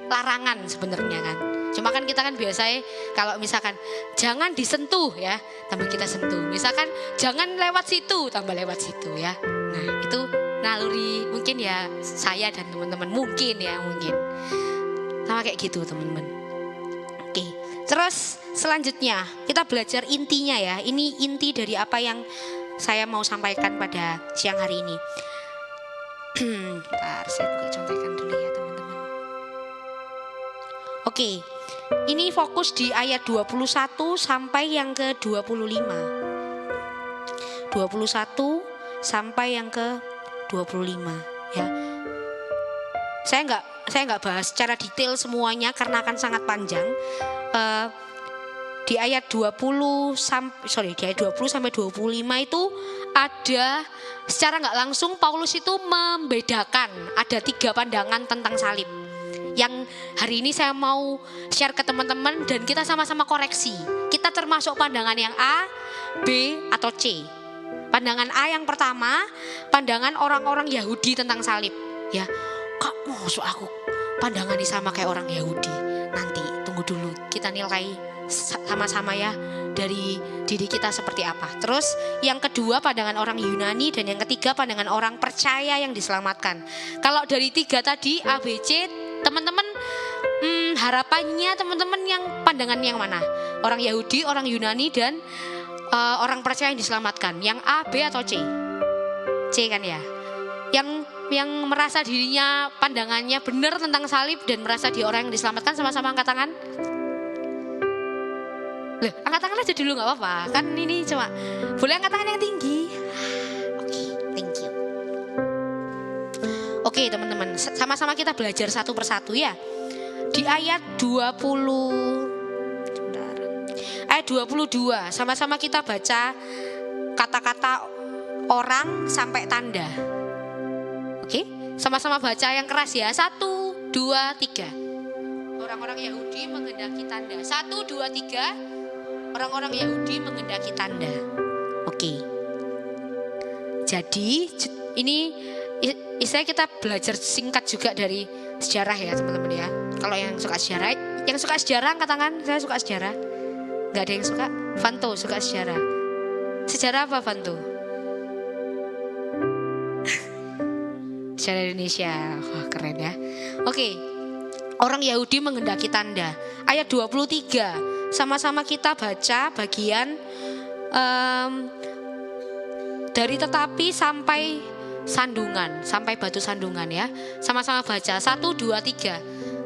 larangan sebenarnya kan. Cuma kan kita kan biasanya kalau misalkan jangan disentuh ya, tambah kita sentuh. Misalkan jangan lewat situ, tambah lewat situ ya. Nah itu naluri mungkin ya saya dan teman-teman mungkin sama kayak gitu teman-teman. Oke, terus selanjutnya kita belajar intinya ya. Ini inti dari apa yang saya mau sampaikan pada siang hari ini. Bentar, saya buka contekan dulu ya teman-teman. Oke, ini fokus di ayat 21 sampai yang ke 25. 21 sampai yang ke 25 ya. Saya nggak bahas secara detail semuanya karena akan sangat panjang. Di ayat 20 sampai 25 itu ada secara nggak langsung Paulus itu membedakan ada 3 pandangan tentang salib. Yang hari ini saya mau share ke teman-teman dan kita sama-sama koreksi. Kita termasuk pandangan yang A, B, atau C. Pandangan A yang pertama, pandangan orang-orang Yahudi tentang salib. Ya, kok maksud aku pandangannya sama kayak orang Yahudi? Nanti tunggu dulu, kita nilai sama-sama ya dari diri kita seperti apa. Terus yang kedua pandangan orang Yunani dan yang ketiga pandangan orang percaya yang diselamatkan. Kalau dari 3 tadi A, B, C, teman-teman harapannya teman-teman yang pandangan yang mana? Orang Yahudi, orang Yunani dan orang percaya yang diselamatkan. Yang A, B atau C? C kan ya. Yang merasa dirinya pandangannya benar tentang salib dan merasa dia orang yang diselamatkan sama-sama angkat tangan. Loh, angkat tangan aja dulu nggak apa-apa. Kan ini cuma boleh angkat tangan yang tinggi. Oke, thank you. Oke, teman-teman, sama-sama kita belajar satu persatu ya. Di ayat 22, sama-sama kita baca kata-kata orang sampai tanda. Oke, sama-sama baca yang keras ya. 1, 2, 3. Orang-orang Yahudi menghendaki tanda. 1, 2, 3. Orang-orang Yahudi menghendaki tanda. Oke. Jadi ini istilahnya kita belajar singkat juga dari sejarah ya teman-teman ya. Kalau yang suka sejarah angkat tangan. Saya suka sejarah. Gak ada yang suka? Vanto suka sejarah. Sejarah apa Vanto? Sejarah Indonesia. Wah, keren ya. Oke. Orang Yahudi menghendaki tanda. Ayat 23. Sama-sama kita baca bagian dari tetapi sampai sandungan, sampai batu sandungan ya. Sama-sama baca 1, 2, 3.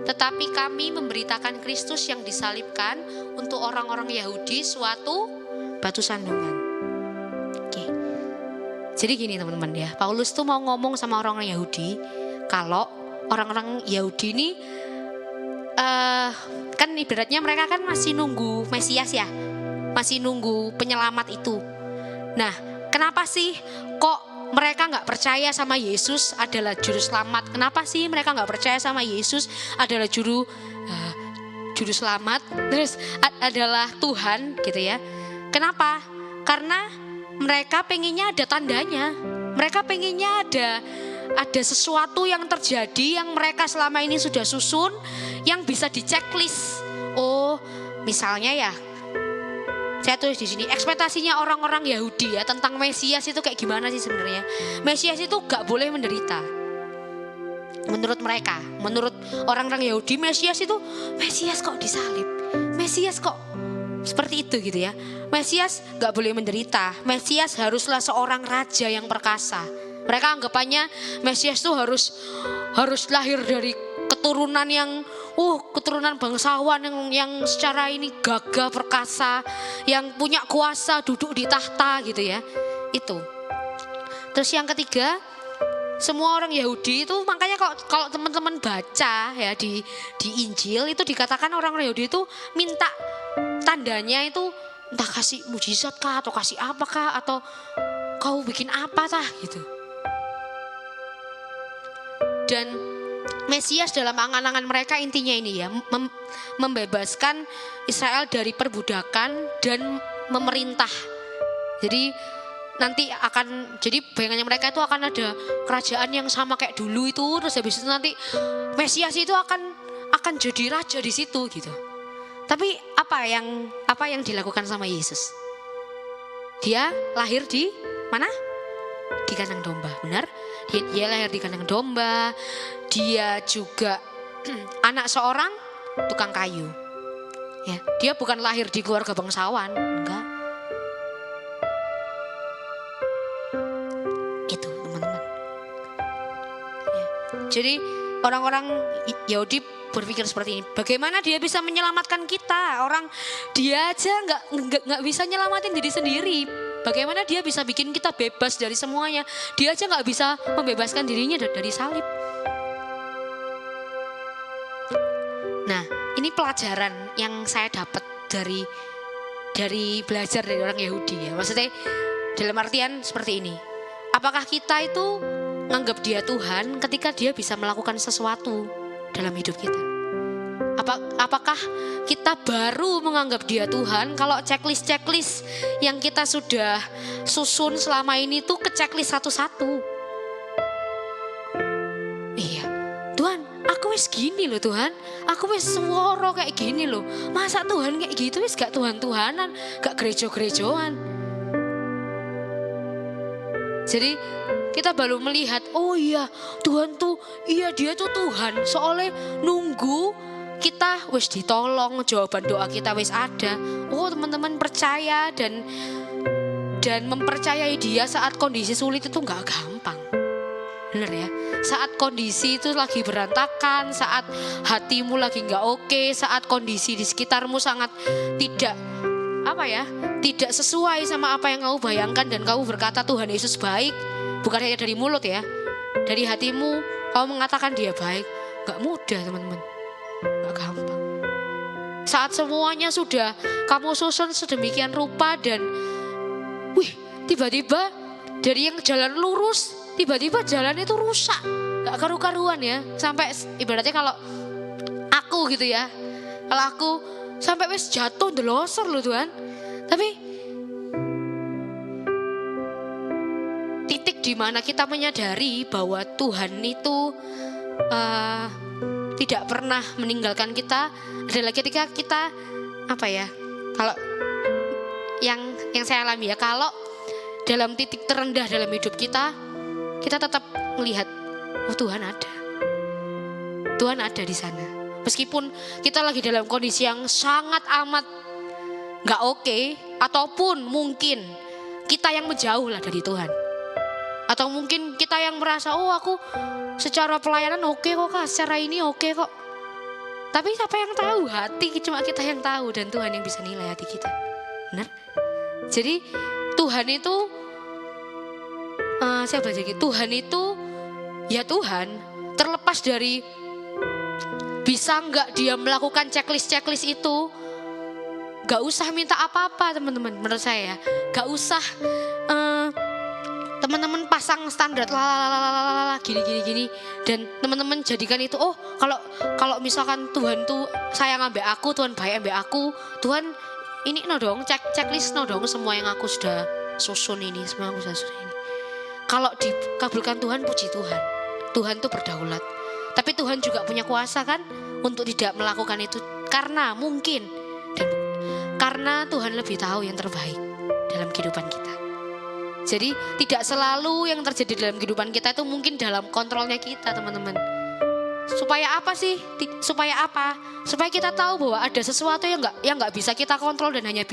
Tetapi kami memberitakan Kristus yang disalibkan untuk orang-orang Yahudi suatu batu sandungan. Oke. Jadi gini teman-teman ya, Paulus tuh mau ngomong sama orang-orang Yahudi kalau orang-orang Yahudi ini kan ibaratnya mereka kan masih nunggu Mesias ya, masih nunggu penyelamat itu. Nah, kenapa sih kok mereka nggak percaya sama Yesus adalah juru selamat? Kenapa sih mereka nggak percaya sama Yesus adalah juru selamat, terus adalah Tuhan gitu ya? Kenapa? Karena mereka pengennya ada tandanya, mereka pengennya ada sesuatu yang terjadi yang mereka selama ini sudah susun, yang bisa diceklis. Oh, misalnya ya, saya tulis di sini ekspektasinya orang-orang Yahudi ya tentang Mesias itu kayak gimana sih sebenarnya? Mesias itu gak boleh menderita. Menurut mereka, menurut orang-orang Yahudi, Mesias kok disalib, Mesias kok seperti itu gitu ya. Mesias gak boleh menderita, Mesias haruslah seorang raja yang perkasa. Mereka anggapannya Mesias tuh harus lahir dari keturunan yang keturunan bangsawan yang secara ini gagah perkasa, yang punya kuasa duduk di tahta gitu ya. Itu. Terus yang ketiga, semua orang Yahudi itu makanya kalau teman-teman baca ya di Injil itu dikatakan orang Yahudi itu minta tandanya itu entah kasih mujizat kah atau kasih apa kah atau kau bikin apa tah gitu. Dan Mesias dalam angan-angan mereka intinya ini ya, membebaskan Israel dari perbudakan dan memerintah. Jadi nanti jadi bayangannya mereka itu akan ada kerajaan yang sama kayak dulu itu, terus habis itu nanti Mesias itu akan jadi raja di situ gitu. Tapi apa yang dilakukan sama Yesus? Dia lahir di mana? Di kandang domba, benar? Dia lahir di kandang domba. Dia juga anak seorang tukang kayu. Ya, dia bukan lahir di keluarga bangsawan, enggak. Itu teman-teman. Ya. Jadi orang-orang Yahudi berpikir seperti ini. Bagaimana dia bisa menyelamatkan kita? Orang dia aja nggak bisa nyelamatin diri sendiri. Bagaimana dia bisa bikin kita bebas dari semuanya? Dia aja nggak bisa membebaskan dirinya dari salib. Nah, ini pelajaran yang saya dapat dari belajar dari orang Yahudi ya. Maksudnya dalam artian seperti ini. Apakah kita itu menganggap dia Tuhan ketika dia bisa melakukan sesuatu dalam hidup kita? Apakah kita baru menganggap dia Tuhan kalau checklist yang kita sudah susun selama ini tuh ke checklist satu-satu? Iya, Tuhan, aku wis gini loh Tuhan, aku wis suara kayak gini loh. Masa Tuhan kayak gitu wis gak Tuhan-Tuhanan, gak gereja-gerejoan. Jadi kita baru melihat, oh iya Tuhan tuh, iya dia tuh Tuhan. Soalnya nunggu kita wis ditolong, jawaban doa kita wis ada. Oh teman-teman percaya dan mempercayai dia saat kondisi sulit itu gak gampang. Bener ya, saat kondisi itu lagi berantakan, saat hatimu lagi gak oke, saat kondisi di sekitarmu sangat tidak sesuai sama apa yang kamu bayangkan dan kamu berkata Tuhan Yesus baik, bukan hanya dari mulut ya, dari hatimu kamu mengatakan dia baik, gak mudah teman-teman, gak gampang. Saat semuanya sudah kamu susun sedemikian rupa dan tiba-tiba dari yang jalan lurus tiba-tiba jalan itu rusak, gak karu-karuan ya, sampai ibaratnya kalau aku gitu ya, kalau aku sampai wis jatuh delosor loh Tuhan. Tapi titik di mana kita menyadari bahwa Tuhan itu tidak pernah meninggalkan kita adalah ketika kita kalau yang saya alami ya, kalau dalam titik terendah dalam hidup kita tetap melihat oh Tuhan ada di sana. Meskipun kita lagi dalam kondisi yang sangat amat gak oke, ataupun mungkin kita yang menjauh lah dari Tuhan, atau mungkin kita yang merasa oh aku secara pelayanan oke kok Kak, secara ini oke kok. Tapi siapa yang tahu? Hati cuma kita yang tahu, dan Tuhan yang bisa nilai hati kita. Benar? Jadi Tuhan itu Tuhan itu ya Tuhan, terlepas dari bisa nggak dia melakukan checklist itu, gak usah minta apa-apa teman-teman. Menurut saya gak usah teman-teman pasang standar gini dan teman-teman jadikan itu oh kalau misalkan Tuhan tuh sayang ambek aku, Tuhan baik ambek aku, Tuhan ini no dong checklist no dong semua yang aku sudah susun ini, semua yang aku sudah susun ini. Kalau dikabulkan Tuhan, puji Tuhan, Tuhan tuh berdaulat. Tapi Tuhan juga punya kuasa kan untuk tidak melakukan itu karena mungkin dan karena Tuhan lebih tahu yang terbaik dalam kehidupan kita. Jadi tidak selalu yang terjadi dalam kehidupan kita itu mungkin dalam kontrolnya kita teman-teman. Supaya apa sih? Supaya apa? Supaya kita tahu bahwa ada sesuatu yang nggak bisa kita kontrol dan hanya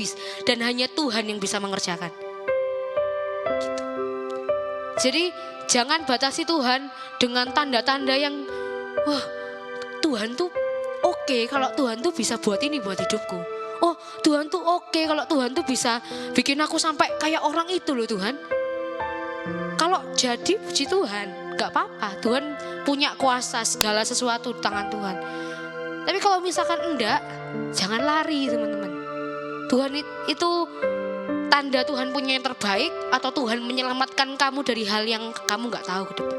Tuhan yang bisa mengerjakan. Gitu. Jadi jangan batasi Tuhan dengan tanda-tanda yang wah Tuhan tuh oke kalau Tuhan tuh bisa buat ini buat hidupku. Oh Tuhan tuh oke kalau Tuhan tuh bisa bikin aku sampai kayak orang itu loh Tuhan. Kalau jadi puji Tuhan, gak apa-apa. Tuhan punya kuasa segala sesuatu di tangan Tuhan. Tapi kalau misalkan enggak, jangan lari teman-teman. Tuhan itu tanda Tuhan punya yang terbaik atau Tuhan menyelamatkan kamu dari hal yang kamu gak tahu ke depan.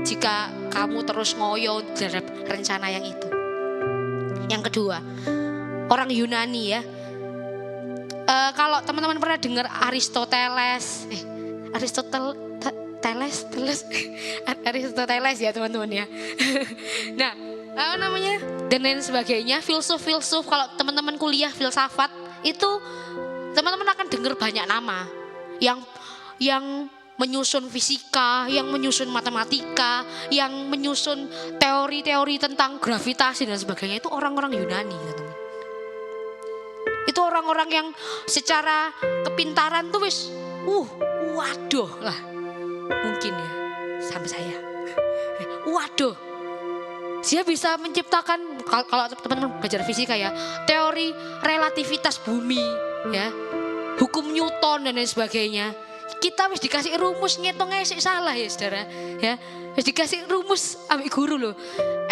Jika kamu terus ngoyo terhadap rencana yang itu. Yang kedua, orang Yunani ya. Kalau teman-teman pernah dengar Aristoteles ya teman-teman ya. Nah, apa namanya? Dan lain sebagainya, filsuf-filsuf. Kalau teman-teman kuliah filsafat itu teman-teman akan dengar banyak nama yang menyusun fisika, yang menyusun matematika, yang menyusun teori-teori tentang gravitasi dan sebagainya. Itu orang-orang Yunani teman-teman. Itu orang-orang yang secara kepintaran tuh wis waduh lah. Mungkin ya sampai saya. Waduh. Dia bisa menciptakan kalau teman-teman belajar fisika ya, teori relativitas bumi ya. Hukum Newton dan lain sebagainya. Kita wis dikasih rumus ngitungnya sih salah ya saudara ya. Wis dikasih rumus ambil guru loh.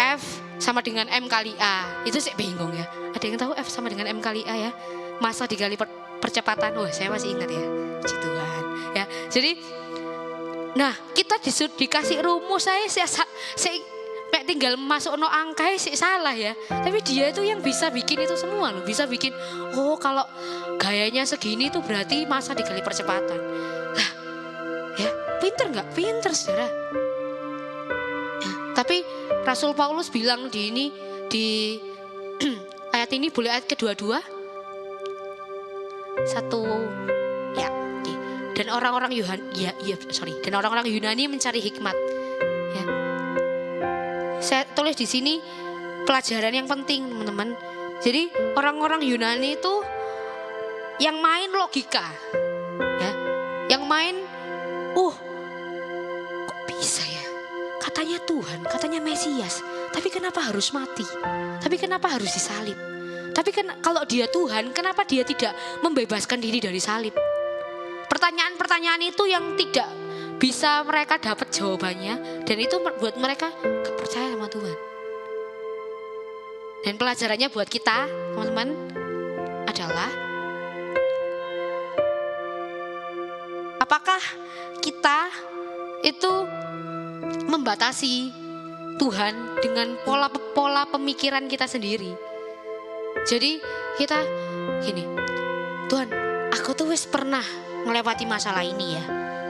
F sama dengan M kali A. Itu saya bingung ya. Ada yang tahu F sama dengan M kali A ya? Massa dikali percepatan. Oh, saya masih ingat ya. Puji Tuhan. Ya. Jadi nah, kita dikasih rumus saya tinggal masuk no angka sih salah ya. Tapi dia itu yang bisa bikin itu semua loh. Bisa bikin, oh kalau gayanya segini tuh berarti massa dikali percepatan. Lah, ya pinter nggak? Pinter saudara. Nah, tapi Rasul Paulus bilang di ayat ini boleh ayat kedua-dua. Satu ya. Okay. Dan orang-orang Yunani mencari hikmat. Ya. Saya tulis di sini pelajaran yang penting, teman-teman. Jadi orang-orang Yunani itu yang main logika, ya, yang main, kok bisa ya? Katanya Tuhan, katanya Mesias, tapi kenapa harus mati? Tapi kenapa harus disalib? Tapi kalau dia Tuhan, kenapa dia tidak membebaskan diri dari salib? Pertanyaan-pertanyaan itu yang tidak bisa mereka dapat jawabannya, dan itu buat mereka gak percaya sama Tuhan. Dan pelajarannya buat kita, teman-teman, adalah apakah kita itu membatasi Tuhan dengan pola pemikiran kita sendiri. Jadi kita gini, Tuhan, aku tuh wis pernah melewati masalah ini ya.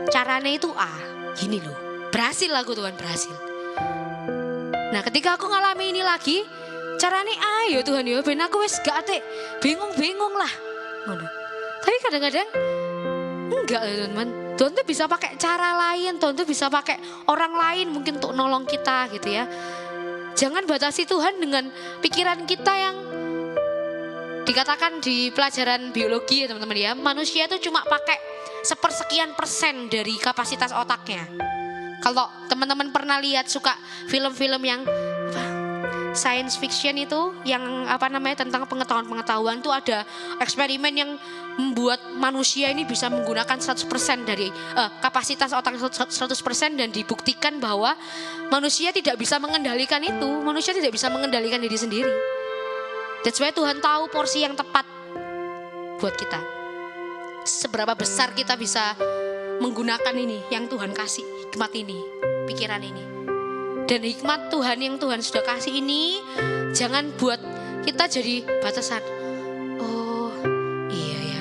Caranya itu gini loh. Berhasil aku Tuhan, berhasil. Nah ketika aku ngalami ini lagi, caranya ya Tuhan ya, ben aku wis gak ate, bingung lah. Tapi kadang-kadang enggak teman-teman. Tuhan tuh bisa pakai cara lain, Tuhan tuh bisa pakai orang lain mungkin untuk nolong kita gitu ya. Jangan batasi Tuhan dengan pikiran kita yang dikatakan di pelajaran biologi ya teman-teman ya. Manusia itu cuma pakai 1/sekian% dari kapasitas otaknya. Kalau teman-teman pernah lihat suka film-film yang science fiction itu yang tentang pengetahuan tuh ada eksperimen yang membuat manusia ini bisa menggunakan 100% dari kapasitas otak 100% dan dibuktikan bahwa manusia tidak bisa mengendalikan itu, manusia tidak bisa mengendalikan diri sendiri. That's why Tuhan tahu porsi yang tepat buat kita. Seberapa besar kita bisa menggunakan ini yang Tuhan kasih, hikmat ini, pikiran ini. Dan hikmat Tuhan yang Tuhan sudah kasih ini jangan buat kita jadi batasan. Oh iya ya,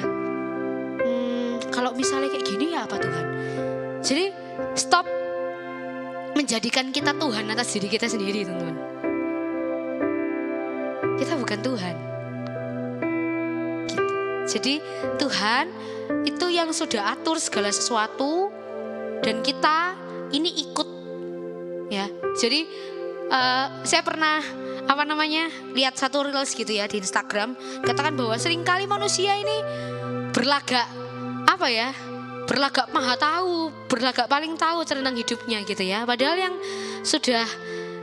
kalau misalnya kayak gini ya apa Tuhan. Jadi stop menjadikan kita Tuhan atas diri kita sendiri teman-teman. Kita bukan Tuhan gitu. Jadi Tuhan itu yang sudah atur segala sesuatu dan kita ini ikut ya. Jadi saya pernah lihat satu reels gitu ya di Instagram, katakan bahwa seringkali manusia ini berlagak berlagak maha tahu, berlagak paling tahu tentang hidupnya gitu ya. Padahal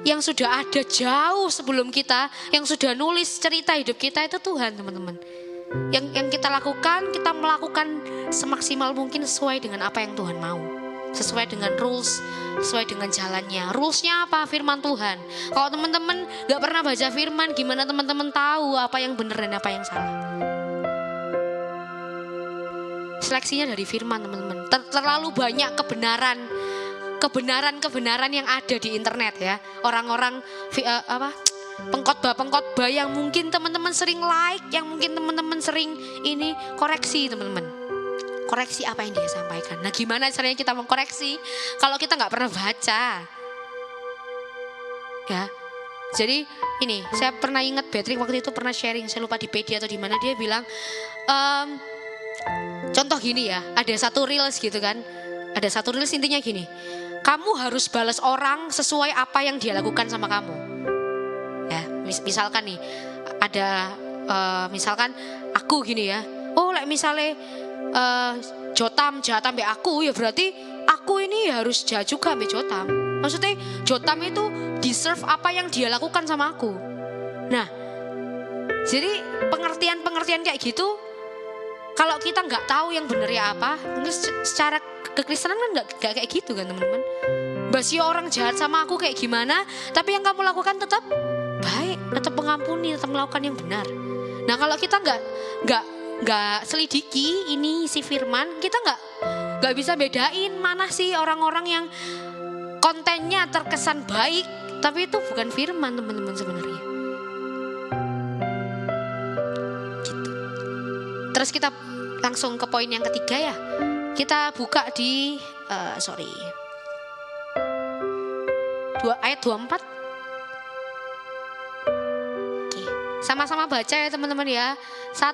yang sudah ada jauh sebelum kita, yang sudah nulis cerita hidup kita itu Tuhan teman-teman. Yang kita melakukan semaksimal mungkin sesuai dengan apa yang Tuhan mau. Sesuai dengan rules, sesuai dengan jalannya. Rulesnya apa? Firman Tuhan. Kalau teman-teman gak pernah baca firman, gimana teman-teman tahu apa yang benar dan apa yang salah? Seleksinya dari firman teman-teman. Terlalu banyak kebenaran yang ada di internet ya. Orang-orang pengkhotbah yang mungkin teman-teman sering like, yang mungkin teman-teman sering ini koreksi teman-teman. Koreksi apa yang dia sampaikan. Nah gimana caranya kita mengkoreksi kalau kita gak pernah baca ya. Jadi ini saya pernah ingat Patrick waktu itu pernah sharing, saya lupa di media atau di mana, dia bilang contoh gini ya, ada satu reels gitu kan, ada satu reels intinya gini, kamu harus balas orang sesuai apa yang dia lakukan sama kamu ya. Misalkan nih ada misalkan aku gini ya, misalnya Jotam jahat sampai aku, ya berarti aku ini harus jahat juga sampai Jotam. Maksudnya Jotam itu deserve apa yang dia lakukan sama aku. Nah jadi pengertian kayak gitu, kalau kita nggak tahu yang benar ya apa, mungkin secara kekristenan kan nggak kayak gitu kan teman-teman. Basio orang jahat sama aku kayak gimana, tapi yang kamu lakukan tetap tetap mengampuni, tetap melakukan yang benar. Nah kalau kita nggak selidiki ini isi firman, kita nggak bisa bedain mana sih orang-orang yang kontennya terkesan baik, tapi itu bukan firman teman-teman sebenarnya. Gitu. Terus kita langsung ke poin yang ketiga ya. Kita buka di ayat 24. Oke, sama-sama baca ya teman-teman ya. 1,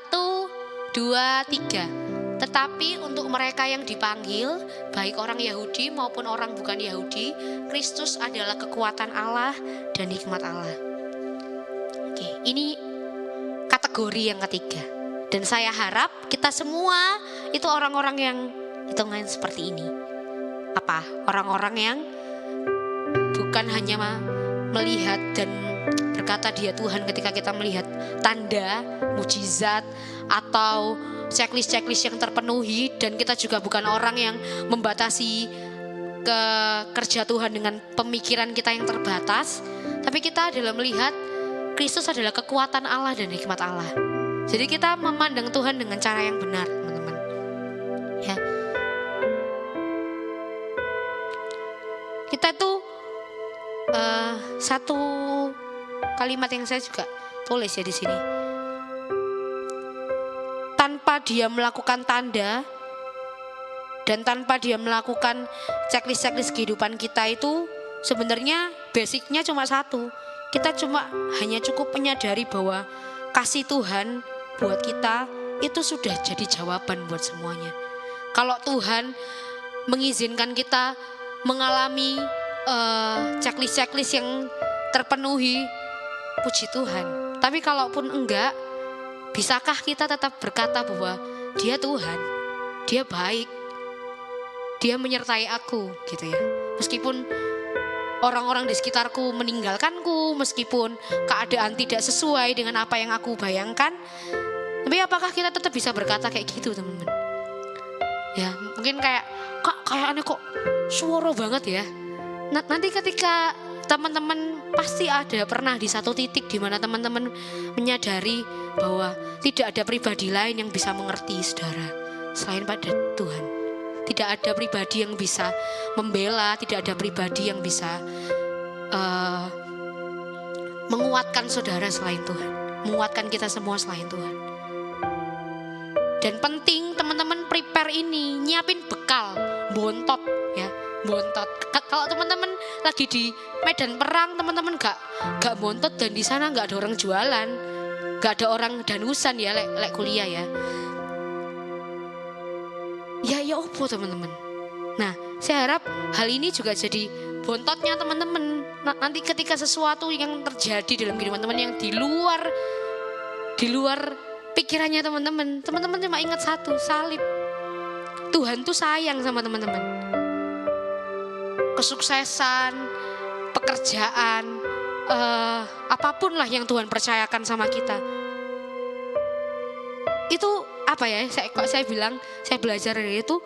2, 3. Tetapi untuk mereka yang dipanggil, baik orang Yahudi maupun orang bukan Yahudi, Kristus adalah kekuatan Allah dan hikmat Allah. Oke, ini kategori yang ketiga. Dan saya harap kita semua itu orang-orang yang hitungan seperti ini. Apa? Orang-orang yang bukan hanya melihat dan berkata dia Tuhan ketika kita melihat tanda, mujizat atau checklist yang terpenuhi, dan kita juga bukan orang yang membatasi kerja Tuhan dengan pemikiran kita yang terbatas, tapi kita adalah melihat Kristus adalah kekuatan Allah dan hikmat Allah. Jadi kita memandang Tuhan dengan cara yang benar, teman-teman. Ya. Kita tuh satu kalimat yang saya juga tulis ya di sini. Tanpa dia melakukan tanda dan tanpa dia melakukan checklist kehidupan kita itu sebenarnya basicnya cuma satu. Kita hanya cukup menyadari bahwa kasih Tuhan buat kita itu sudah jadi jawaban buat semuanya. Kalau Tuhan mengizinkan kita mengalami checklist yang terpenuhi, puji Tuhan. Tapi kalaupun enggak, bisakah kita tetap berkata bahwa dia Tuhan, dia baik, dia menyertai aku gitu ya. Meskipun orang-orang di sekitarku meninggalkanku, meskipun keadaan tidak sesuai dengan apa yang aku bayangkan, tapi apakah kita tetap bisa berkata kayak gitu teman-teman? Ya mungkin kayaknya kok suara banget ya. Nanti ketika teman-teman pasti ada pernah di satu titik di mana teman-teman menyadari bahwa tidak ada pribadi lain yang bisa mengerti saudara selain pada Tuhan. Tidak ada pribadi yang bisa membela, tidak ada pribadi yang bisa menguatkan saudara selain Tuhan, menguatkan kita semua selain Tuhan. Dan penting teman-teman prepare ini, nyiapin bekal, bontot ya, bontot. Kalau teman-teman lagi di medan perang, teman-teman gak bontot dan di sana gak ada orang jualan, gak ada orang danusan ya, lek kuliah ya. Ya opo teman-teman. Nah, saya harap hal ini juga jadi bontotnya teman-teman. Nanti ketika sesuatu yang terjadi dalam kehidupan teman yang di luar pikirannya teman-teman cuma ingat satu, salib. Tuhan tuh sayang sama teman-teman. Kesuksesan, pekerjaan, apapun lah yang Tuhan percayakan sama kita. Itu apa ya? Saya bilang, saya belajar dari itu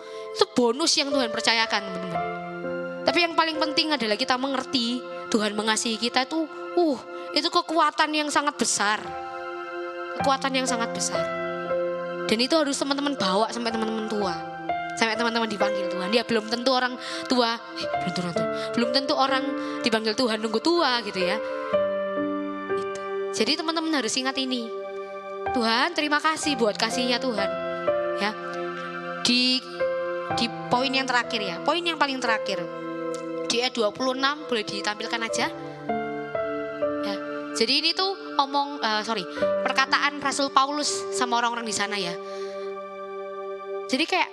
bonus yang Tuhan percayakan, teman-teman. Tapi yang paling penting adalah kita mengerti Tuhan mengasihi kita itu kekuatan yang sangat besar. Kekuatan yang sangat besar. Dan itu harus teman-teman bawa sampai teman-teman tua. Sampai teman-teman dipanggil Tuhan. Ya belum tentu orang tua, belum tentu orang dipanggil Tuhan nunggu tua gitu ya. Gitu. Jadi teman-teman harus ingat ini. Tuhan, terima kasih buat kasihnya Tuhan. Ya. Di poin yang terakhir ya, poin yang paling terakhir. Di ayat 26 boleh ditampilkan aja. Ya. Jadi ini tuh perkataan Rasul Paulus sama orang-orang di sana ya. Jadi kayak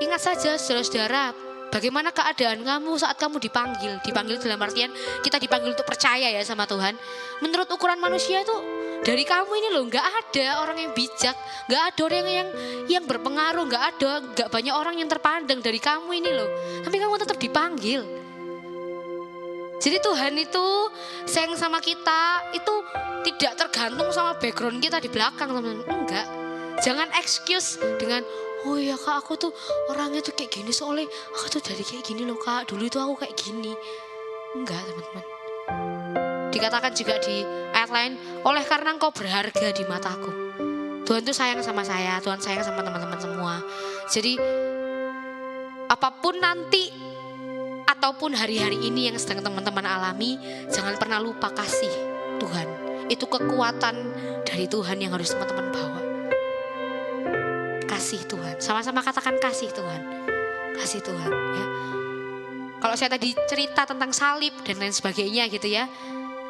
ingat saja saudara-saudara, bagaimana keadaan kamu saat kamu dipanggil. Dipanggil dalam artian kita dipanggil untuk percaya ya sama Tuhan. Menurut ukuran manusia itu dari kamu ini loh, gak ada orang yang bijak, gak ada orang yang berpengaruh, gak banyak orang yang terpandang dari kamu ini loh. Tapi kamu tetap dipanggil. Jadi Tuhan itu sayang sama kita itu tidak tergantung sama background kita di belakang, teman-teman. Enggak. Jangan excuse dengan, oh ya kak aku tuh orangnya tuh kayak gini soalnya aku tuh dari kayak gini loh kak, dulu itu aku kayak gini. Enggak teman-teman. Di Dikatakan juga di ayat lain, oleh karena engkau berharga di mataku. Tuhan tuh sayang sama saya, Tuhan sayang sama teman-teman semua. Jadi apapun nanti ataupun hari-hari ini yang sedang teman-teman alami, jangan pernah lupa kasih Tuhan. Itu kekuatan dari Tuhan yang harus teman-teman bawa. Kasih Tuhan, sama-sama katakan kasih Tuhan. Kasih Tuhan ya. Kalau saya tadi cerita tentang salib dan lain sebagainya gitu ya,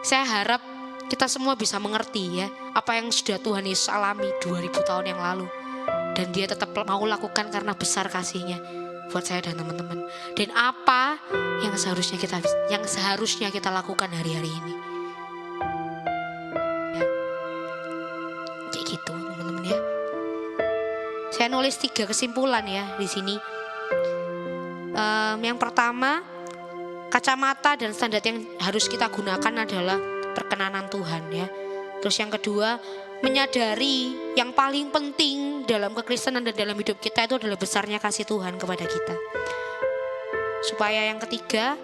saya harap kita semua bisa mengerti ya apa yang sudah Tuhan Yesus alami 2000 tahun yang lalu. Dan dia tetap mau lakukan karena besar kasihnya buat saya dan teman-teman. Dan apa yang seharusnya kita lakukan hari-hari ini. Ya. Kayak gitu teman-teman ya. Saya nulis 3 kesimpulan ya di sini. Yang pertama, kacamata dan standar yang harus kita gunakan adalah perkenanan Tuhan ya. Terus yang kedua, menyadari yang paling penting dalam kekristenan dan dalam hidup kita itu adalah besarnya kasih Tuhan kepada kita. Supaya yang ketiga,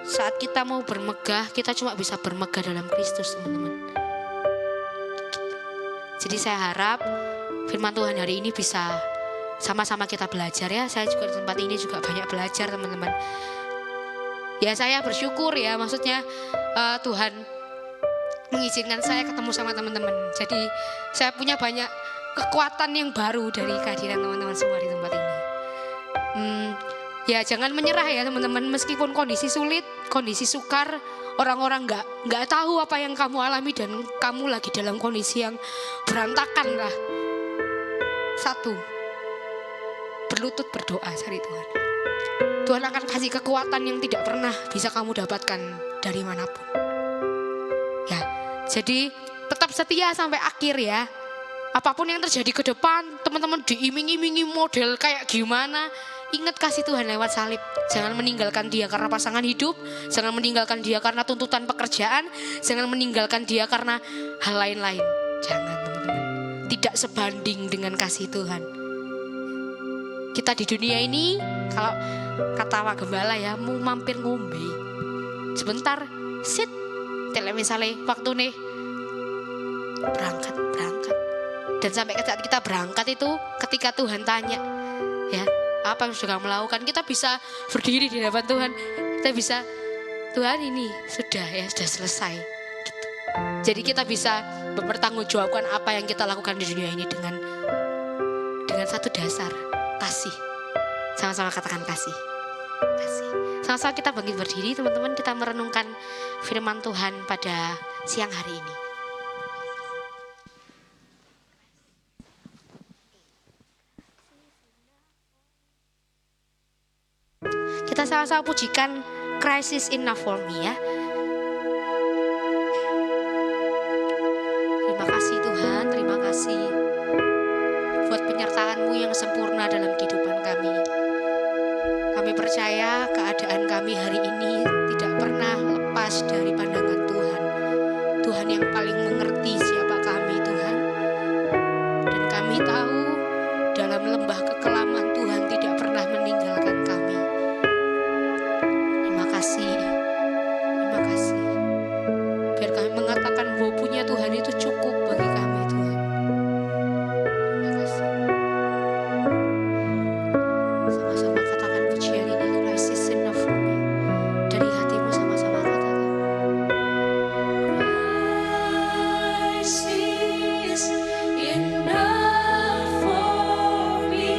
saat kita mau bermegah, kita cuma bisa bermegah dalam Kristus teman-teman. Jadi saya harap firman Tuhan hari ini bisa sama-sama kita belajar ya. Saya juga di tempat ini juga banyak belajar teman-teman. Ya saya bersyukur ya, maksudnya Tuhan mengizinkan saya ketemu sama teman-teman. Jadi saya punya banyak kekuatan yang baru dari kehadiran teman-teman semua di tempat ini. Ya jangan menyerah ya teman-teman, meskipun kondisi sulit, kondisi sukar, orang-orang nggak tahu apa yang kamu alami dan kamu lagi dalam kondisi yang berantakan lah. Satu, berlutut berdoa cari Tuhan. Tuhan akan kasih kekuatan yang tidak pernah bisa kamu dapatkan dari manapun. Ya, jadi tetap setia sampai akhir ya. Apapun yang terjadi ke depan, teman-teman diiming-imingi model kayak gimana, ingat kasih Tuhan lewat salib. Jangan meninggalkan dia karena pasangan hidup, jangan meninggalkan dia karena tuntutan pekerjaan, jangan meninggalkan dia karena hal lain-lain. Jangan teman-teman. Tidak sebanding dengan kasih Tuhan. Kita di dunia ini, kalau kata Pak Gembala ya, mau mampir ngombe. Sebentar, sit. Misalnya waktu nih berangkat. Dan sampai saat kita berangkat itu, ketika Tuhan tanya, ya apa yang sudah kamu lakukan, kita bisa berdiri di hadapan Tuhan. Kita bisa, Tuhan ini sudah selesai. Gitu. Jadi kita bisa mempertanggungjawabkan apa yang kita lakukan di dunia ini dengan satu dasar, kasih. Sama-sama katakan kasih. Kasih. Sama-sama kita bangkit berdiri teman-teman, kita merenungkan firman Tuhan pada siang hari ini. Kita sama-sama pujikan Christ is enough for me ya. Terima kasih Tuhan, terima kasih buat penyertaan-Mu yang sempurna dalam kehidupan kami. Kami percaya keadaan kami hari ini tidak pernah lepas dari pandangan Tuhan. Tuhan yang paling mengerti siapa kami Tuhan. Dan kami tahu dalam lembah kekelaman Tuhan tidak pernah meninggalkan kami. Terima kasih. Terima kasih. Biar kami mengatakan bahwa punya Tuhan itu cukup bagi kami Tuhan. Terima kasih. Sama-sama katakan pujian ini, Christ is enough for me. Dari hatimu sama-sama katakan. Christ is enough for me.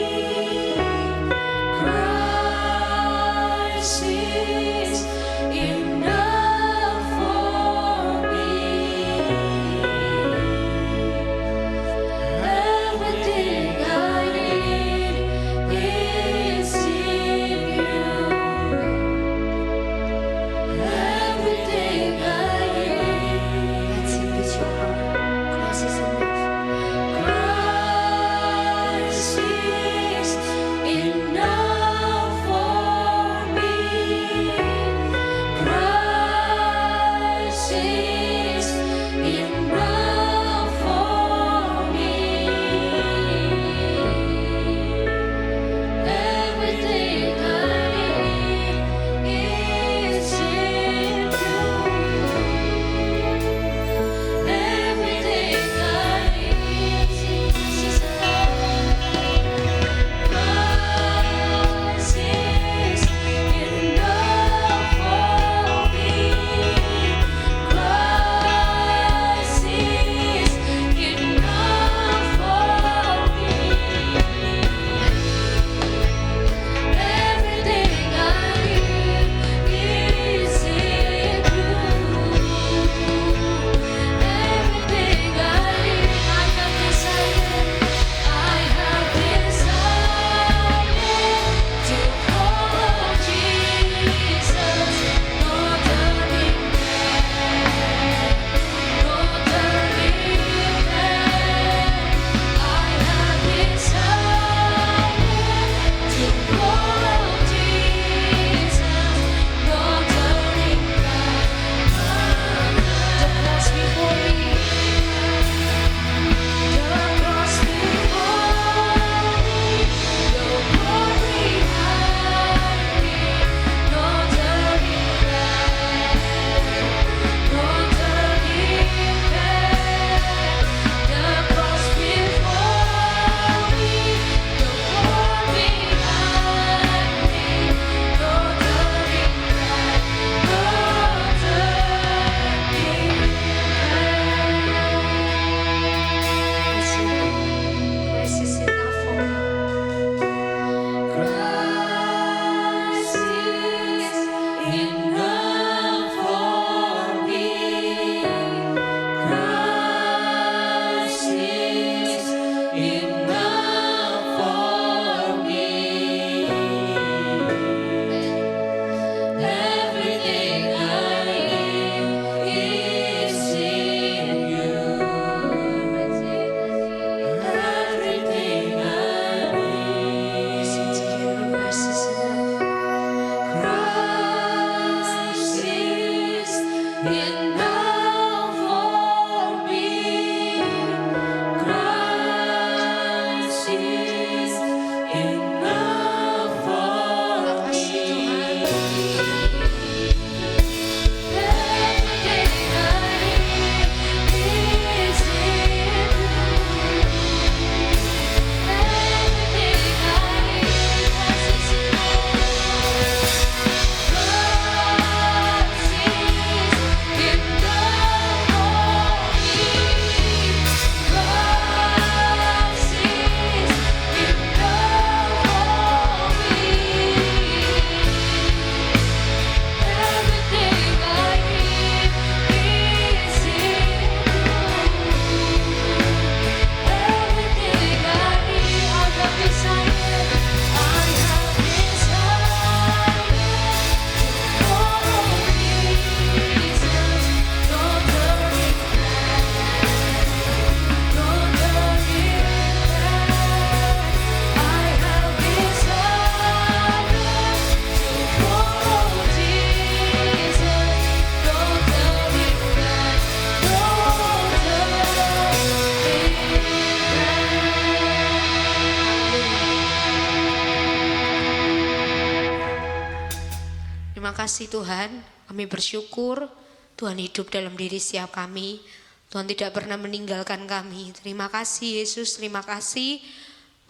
kasih Tuhan, kami bersyukur Tuhan hidup dalam diri setiap kami. Tuhan tidak pernah meninggalkan kami. Terima kasih Yesus, terima kasih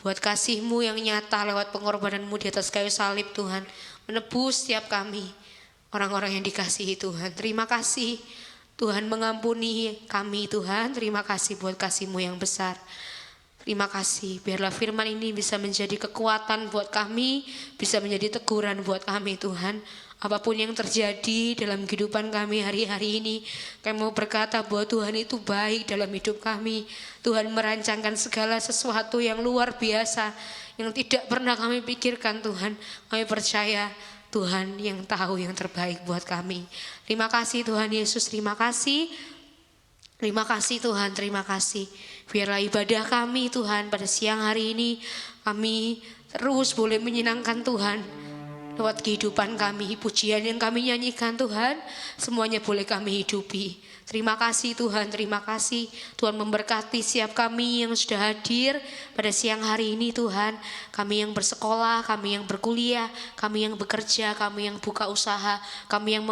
buat kasih-Mu yang nyata lewat pengorbanan-Mu di atas kayu salib Tuhan. Menebus setiap kami, orang-orang yang dikasihi Tuhan. Terima kasih Tuhan mengampuni kami Tuhan. Terima kasih buat kasih-Mu yang besar. Terima kasih, biarlah firman ini bisa menjadi kekuatan buat kami, bisa menjadi teguran buat kami Tuhan. Apapun yang terjadi dalam kehidupan kami hari-hari ini, kami mau berkata bahwa Tuhan itu baik dalam hidup kami. Tuhan merancangkan segala sesuatu yang luar biasa, yang tidak pernah kami pikirkan Tuhan. Kami percaya Tuhan yang tahu yang terbaik buat kami. Terima kasih Tuhan Yesus, terima kasih. Terima kasih Tuhan, terima kasih. Biarlah ibadah kami Tuhan pada siang hari ini, kami terus boleh menyenangkan Tuhan. Lewat kehidupan kami, pujian yang kami nyanyikan Tuhan, semuanya boleh kami hidupi. Terima kasih Tuhan, terima kasih. Tuhan memberkati setiap kami yang sudah hadir pada siang hari ini Tuhan. Kami yang bersekolah, kami yang berkuliah, kami yang bekerja, kami yang buka usaha, kami yang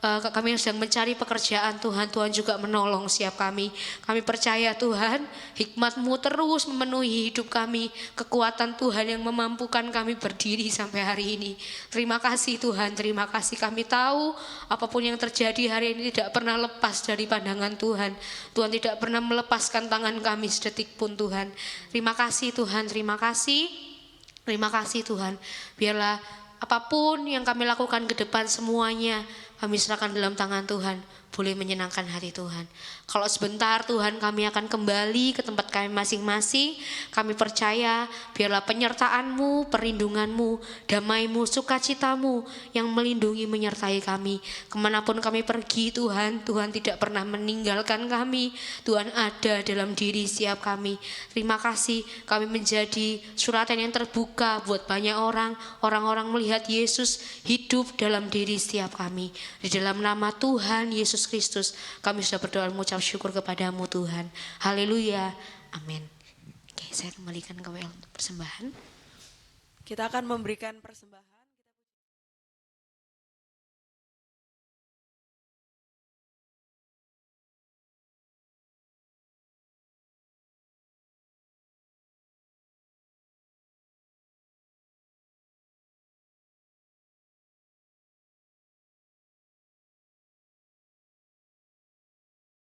kami yang sedang mencari pekerjaan Tuhan, Tuhan juga menolong setiap kami. Kami percaya Tuhan, hikmat-Mu terus memenuhi hidup kami. Kekuatan Tuhan yang memampukan kami berdiri sampai hari ini. Terima kasih Tuhan, terima kasih. Kami tahu apapun yang terjadi hari ini tidak pernah lepas dari pandangan Tuhan. Tuhan tidak pernah melepaskan tangan kami sedetik pun Tuhan. Terima kasih Tuhan, terima kasih. Terima kasih Tuhan. Biarlah apapun yang kami lakukan ke depan semuanya kami serahkan dalam tangan Tuhan, boleh menyenangkan hati Tuhan. Kalau sebentar Tuhan kami akan kembali ke tempat kami masing-masing. Kami percaya biarlah penyertaan-Mu, perlindungan-Mu, damai-Mu, sukacita-Mu yang melindungi menyertai kami. Kemanapun kami pergi Tuhan, Tuhan tidak pernah meninggalkan kami. Tuhan ada dalam diri setiap kami. Terima kasih kami menjadi suratan yang terbuka buat banyak orang. Orang-orang melihat Yesus hidup dalam diri setiap kami. Di dalam nama Tuhan Yesus Kristus kami sudah berdoa mengucap syukur kepadamu Tuhan. Haleluya. Amin. Oke, saya kembalikan ke WL untuk persembahan. Kita akan memberikan persembahan.